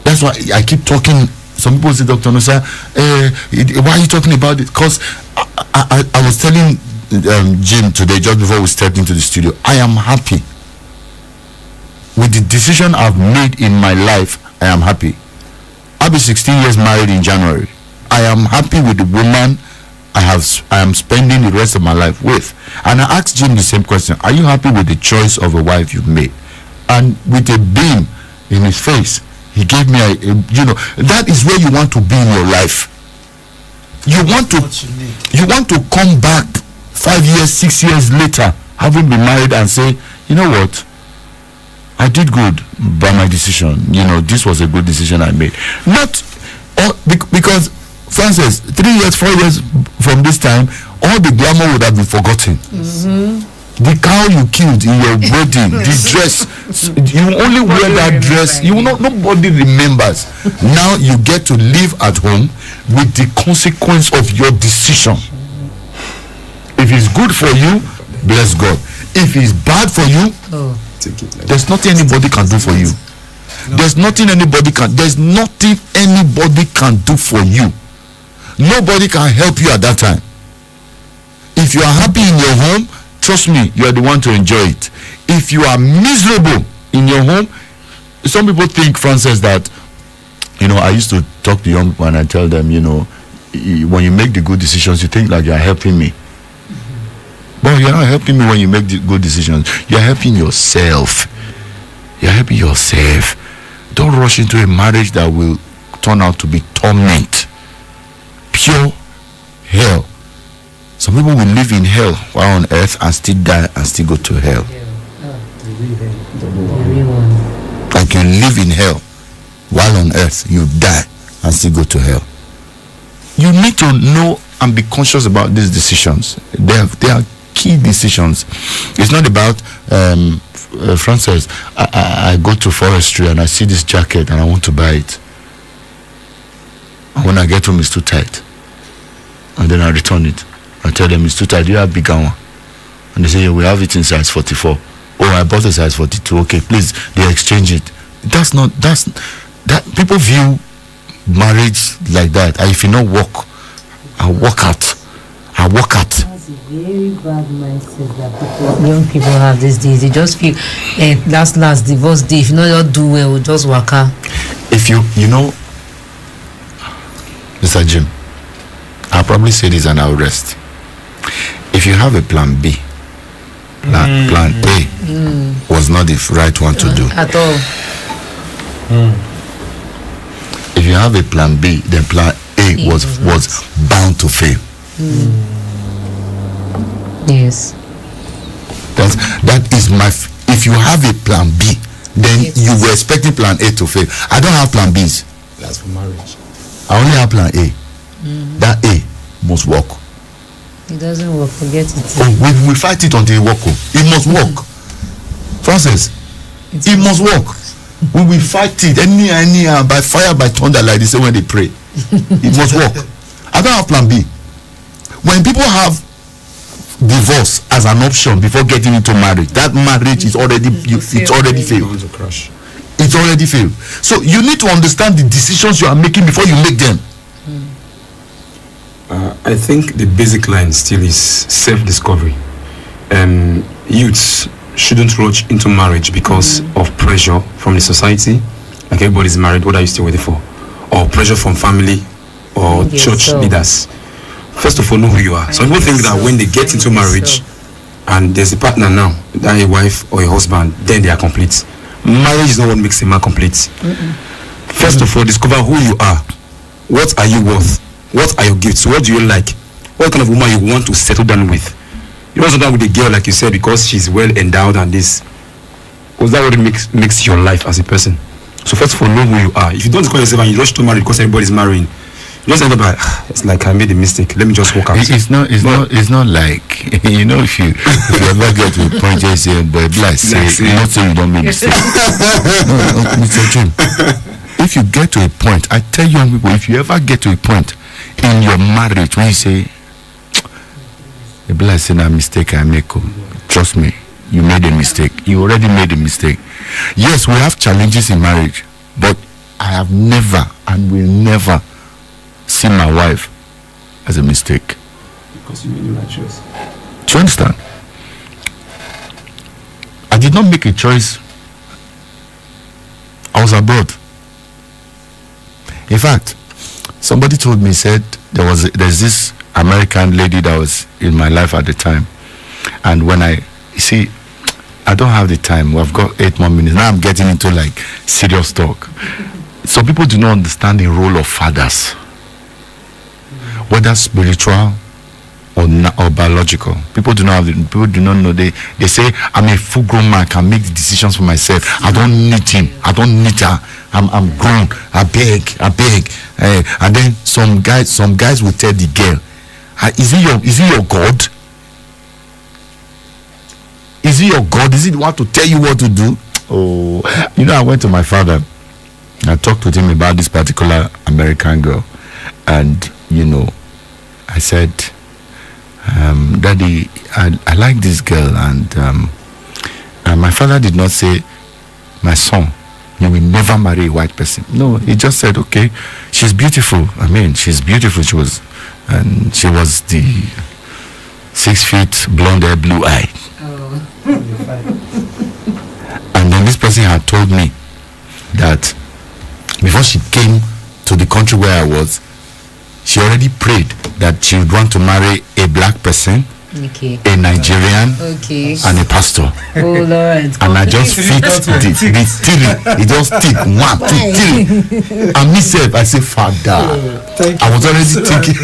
That's why I keep talking. Some people say, Dr. Nusa, why are you talking about it? Because I was telling Jim today, just before we stepped into the studio, I am happy with the decision I've made in my life. I am happy. I'll be 16 years married in January. I am happy with the woman I am spending the rest of my life with. And I asked Jim the same question: are you happy with the choice of a wife you've made? And with a beam in his face, he gave me that is where you want to be in your life. You want to come back 5 years, 6 years later, having been married, and say, you know what, I did good by my decision. This was a good decision I made. Not because, Francis, 3 years, 4 years from this time, all the glamour would have been forgotten. The cow you killed in your wedding, the dress, you only wear that dress. Nobody remembers. Now you get to live at home with the consequence of your decision. If it's good for you, bless God. If it's bad for you, there's nothing anybody can do for you. There's nothing anybody can do for you. Nobody can help you at that time. If you are happy in your home, trust me, you are the one to enjoy it. If you are miserable in your home, some people think, Francis, that I used to talk to young people and I tell them, when you make the good decisions, you think like you are helping me. But you're not helping me when you make the good decisions. You're helping yourself. You're helping yourself. Don't rush into a marriage that will turn out to be torment. Pure hell. Some people will live in hell while on earth and still die and still go to hell. Like you live in hell while on earth, you die and still go to hell. You need to know and be conscious about these decisions. They are key decisions. It's not about Francis, I go to forestry and I see this jacket and I want to buy it. And when I get home, it's too tight. And then I return it. I tell them it's too tight. Do you have a bigger one? And they say, yeah, we have it in size 44. Oh, I bought a size 42. Okay, please, they exchange it. That people view marriage like that. And if you not work, I work out. That's a very bad mindset that young people have these days. They just feel last divorce day, if you not do well, just work out. If Mr. Jim, I'll probably say this and I'll rest. If you have a plan B, plan A was not the right one to do at all. If you have a plan B, then plan A was bound to fail. Yes. That is if you have a plan B, then you were expecting plan A to fail. I don't have plan Bs. That's for marriage. I only have plan A. That A must work. It doesn't work, forget it. Oh, we fight it until it works. It must work. Francis, it must work. We will fight it anyhow, by fire, by thunder, like they say when they pray. It must work. I don't have plan B. When people have divorce as an option before getting into marriage, that marriage is already failed. It's already failed. So you need to understand the decisions you are making before you make them. I think the basic line still is self-discovery. Youths shouldn't rush into marriage because of pressure from the society. Like everybody's married, what are you still waiting for? Or pressure from family or church leaders. First of all, know who you are. Some people think that when they get into marriage and there's a partner now, that a wife or a husband, then they are complete. Marriage is not what makes a man complete. First of all, discover who you are. What are you worth? What are your gifts? What do you like? What kind of woman you want to settle down with? You don't settle down with a girl, like you said, because she's well endowed and this. Was that what it makes your life as a person? So first of all, know who you are. If you don't call yourself and you rush to marry because everybody's marrying, just end up like, it's like I made a mistake. Let me just walk out. It's not like you know if you ever get to a point where you say, boy, bless, not saying you don't make mistakes. No, Mr. Jim. If you get to a point, I tell young people, if you ever get to a point in your marriage when you say, a blessing, a mistake I make, trust me, you made a mistake. You already made a mistake. Yes, we have challenges in marriage, but I have never and will never see my wife as a mistake. Because you made the right choice. Do you understand? I did not make a choice. I was abroad. In fact, somebody told me, said there's this American lady that was in my life at the time, and when you see, I don't have the time. We've got 8 more minutes. Now I'm getting into like serious talk. Some people do not understand the role of fathers, whether spiritual or biological. People do not know. They say, I'm a full grown man, I can make the decisions for myself. I don't need him. I don't need her. I'm grown. I beg. And then some guys will tell the girl, is he your God? Is he your God? Is he the one to tell you what to do? Oh, I went to my father. I talked with him about this particular American girl, and I said, Daddy, I like this girl, and my father did not say, my son, you will never marry a white person. No, he just said, okay, she's beautiful. I mean, she's beautiful. She was the 6 feet, blonde hair, blue eye. Oh. And then this person had told me that before she came to the country where I was, she already prayed that she would want to marry a black person, okay, a Nigerian, okay, and a pastor. Oh Lord! And I just fit the three. It just tick 1, 2, 3. And myself, I say, Father, I was already thinking.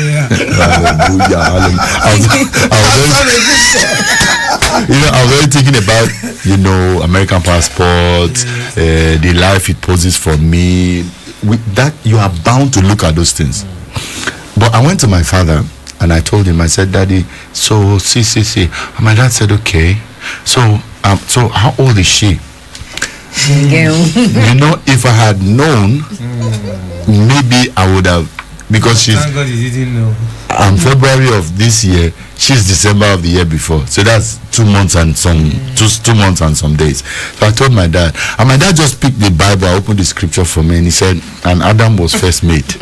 I was already thinking about American passport, the life it poses for me. With that, you are bound to look at those things. But I went to my father and I told him, I said, Daddy, so see. And my dad said, okay. So how old is she? If I had known, maybe I would have, because she's. Thank God you didn't know. I'm February of this year. She's December of the year before. So that's 2 months and some 2 months and some days. So I told my dad, and my dad just picked the Bible, opened the scripture for me, and he said, and Adam was first made.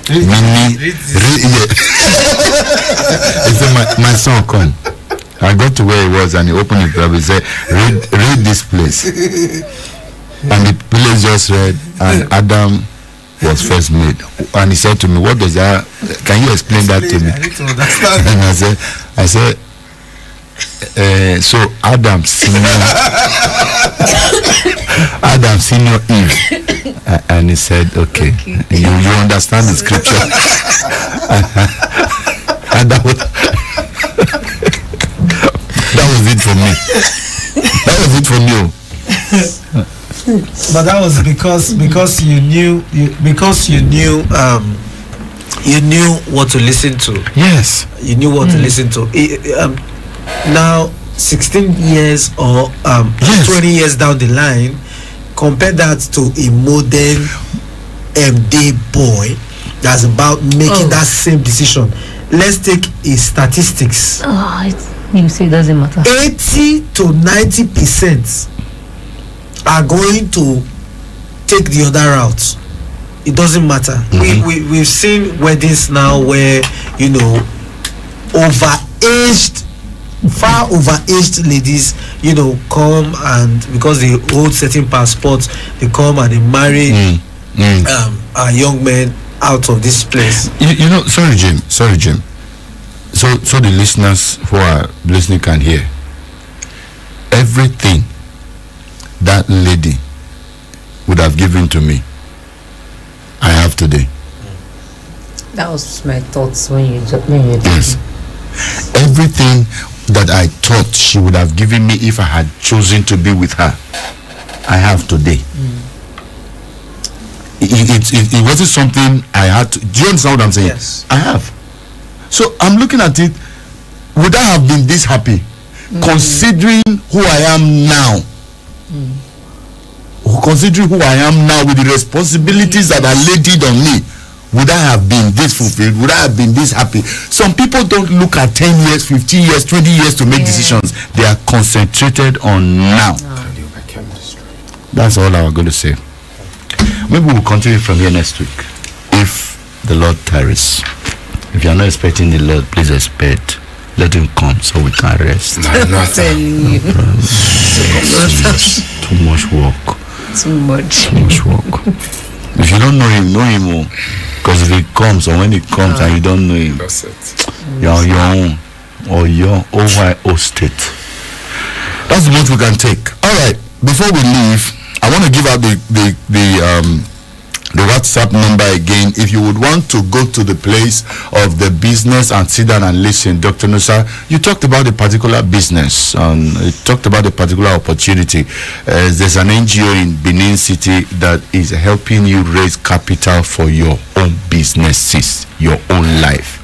He said, my son, come. I got to where he was and he opened the Bible. He said, read this place. And the place just read, and Adam was first made. And he said to me, what does that, can you explain that to me? I need to understand. And I said, so Adam senior Eve. And he said, okay. You understand the scripture. And that was it for me. That was it for me. But that was because you knew what to listen to. Yes, you knew what to listen to. Now 16 years or 20 years down the line, compare that to a modern day boy that's about making that same decision. Let's take a statistics. You say it doesn't matter. 80 to 90% are going to take the other route. It doesn't matter. We've seen weddings now where far overaged ladies come, and because they hold certain passports, they come and they marry a young men out of this place. Sorry Jim, so the listeners who are listening can hear. Everything that lady would have given to me, I have today. That was my thoughts when you yes. Everything that I thought she would have given me if I had chosen to be with her, I have today. It wasn't something I had to. Do you understand what I'm saying? Yes. I have. So I'm looking at it. Would I have been this happy, considering who I am now? Considering who I am now with the responsibilities that are laid on me, would I have been this fulfilled? Would I have been this happy? Some people don't look at 10 years, 15 years, 20 years to make decisions. They are concentrated on now. That's all I was going to say. Maybe we'll continue from here next week, if the Lord tarries. If you are not expecting the Lord, please expect. Let him come so we can rest. Too much work. Too much work. If you don't know him more. Because if he comes, or when he comes and you don't know him, That's it. you're on your own, or your OYO state. That's the most we can take. All right. Before we leave, I want to give out the WhatsApp number again. If you would want to go to the place of the business and sit down and listen, Dr. Nusa, you talked about a particular business, you talked about a particular opportunity. There's an NGO in Benin City that is helping you raise capital for your own businesses, your own life.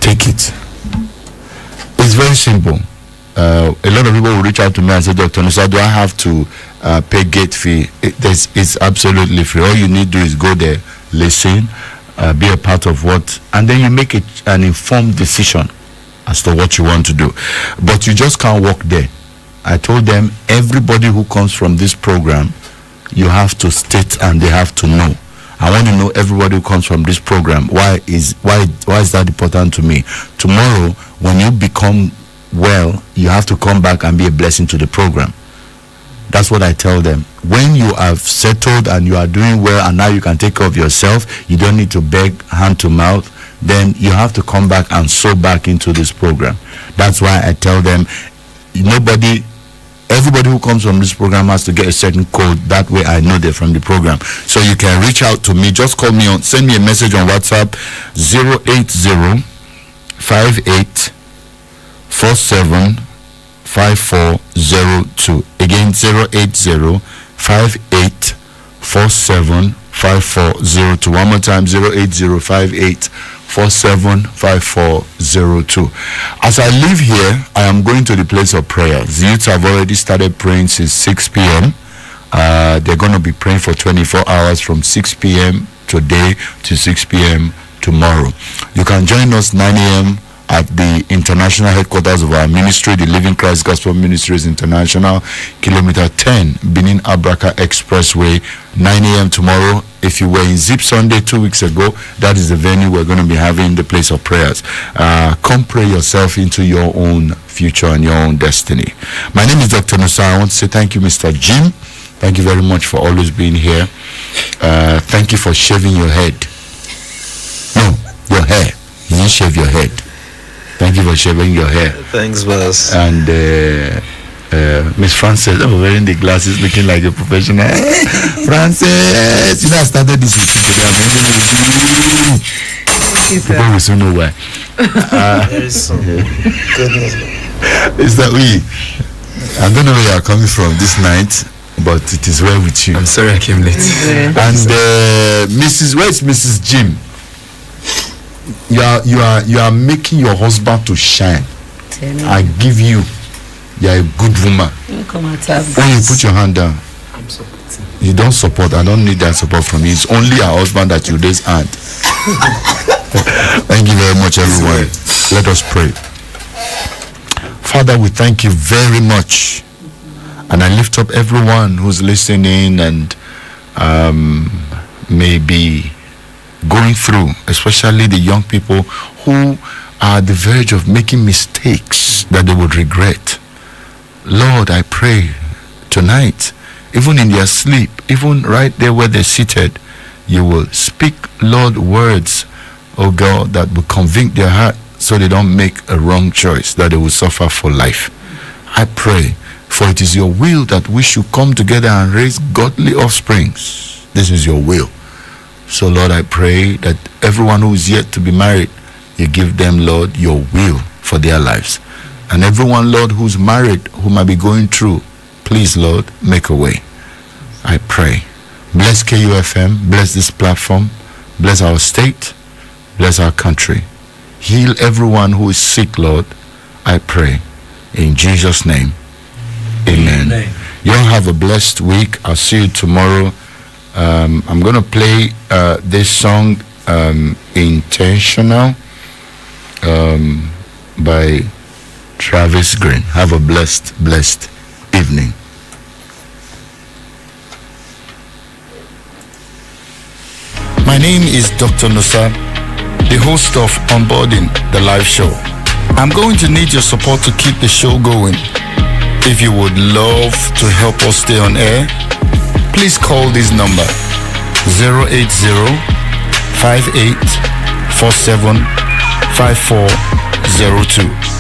Take it. It's very simple. A lot of people will reach out to me and say, Dr. Nusa, do I have to pay gate fee? It's absolutely free. All you need to do is go there, listen, be a part of what, and then you make an informed decision as to what you want to do. But you just can't walk there. I told them, everybody who comes from this program, you have to state and they have to know. I want to know everybody who comes from this program. Why is that important to me? Tomorrow, when you become well, you have to come back and be a blessing to the program. That's what I tell them. When you have settled and you are doing well and now you can take care of yourself, you don't need to beg hand to mouth, then you have to come back and sow back into this program. That's why I tell them, everybody who comes from this program has to get a certain code. That way I know they're from the program. So you can reach out to me. Just call me send me a message on WhatsApp, 08058475402. Again, 08058475402. One more time, 08058475402. As I leave here, I am going to the place of prayer. The youths have already started praying since 6 p.m. They're going to be praying for 24 hours from 6 p.m. today to 6 p.m. tomorrow. You can join us 9 a.m. at the international headquarters of our ministry, the Living Christ Gospel Ministries International, kilometer 10, Benin Abraka Expressway, 9 a.m. tomorrow. If you were in Zip Sunday 2 weeks ago, that is the venue we're going to be having, the place of prayers. Come pray yourself into your own future and your own destiny. My name is Dr. Nusa. I want to say thank you, Mr. Jim. Thank you very much for always being here. Thank you for shaving your head. No, your hair. You didn't shave your head. Thank you for shaving your hair. Thanks, boss. And Miss Frances, wearing the glasses, looking like a professional. Frances, you know I started this with you today. People will soon know why. Is that I don't know where you are coming from this night, but it is well with you. I'm sorry I came late. And where's Mrs. Jim? You are making your husband to shine. I give you. You are a good woman. When you put your hand down, you don't support. I don't need that support from you. It's only our husband that you raise hand. Thank you very much, everyone. Let us pray. Father, we thank you very much, and I lift up everyone who's listening and maybe going through, especially the young people who are at the verge of making mistakes that they would regret. Lord, I pray tonight, even in their sleep, even right there where they're seated, you will speak, Lord, words, oh God, that will convict their heart so they don't make a wrong choice, that they will suffer for life. I pray, for it is your will that we should come together and raise godly offsprings. This is your will. So, Lord, I pray that everyone who is yet to be married, you give them, Lord, your will for their lives. And everyone, Lord, who's married, who might be going through, please, Lord, make a way. I pray Bless KUFM, bless this platform, bless our state, bless our country. Heal everyone who is sick, Lord, I pray. In Jesus' name, amen. You all have a blessed week. I'll see you tomorrow. I'm going to play this song, Intentional, by Travis Green. Have a blessed evening. My name is Dr. Nusa, the host of Onboarding, the live show. I'm going to need your support to keep the show going. If you would love to help us stay on air, please call this number 080-5847-5402.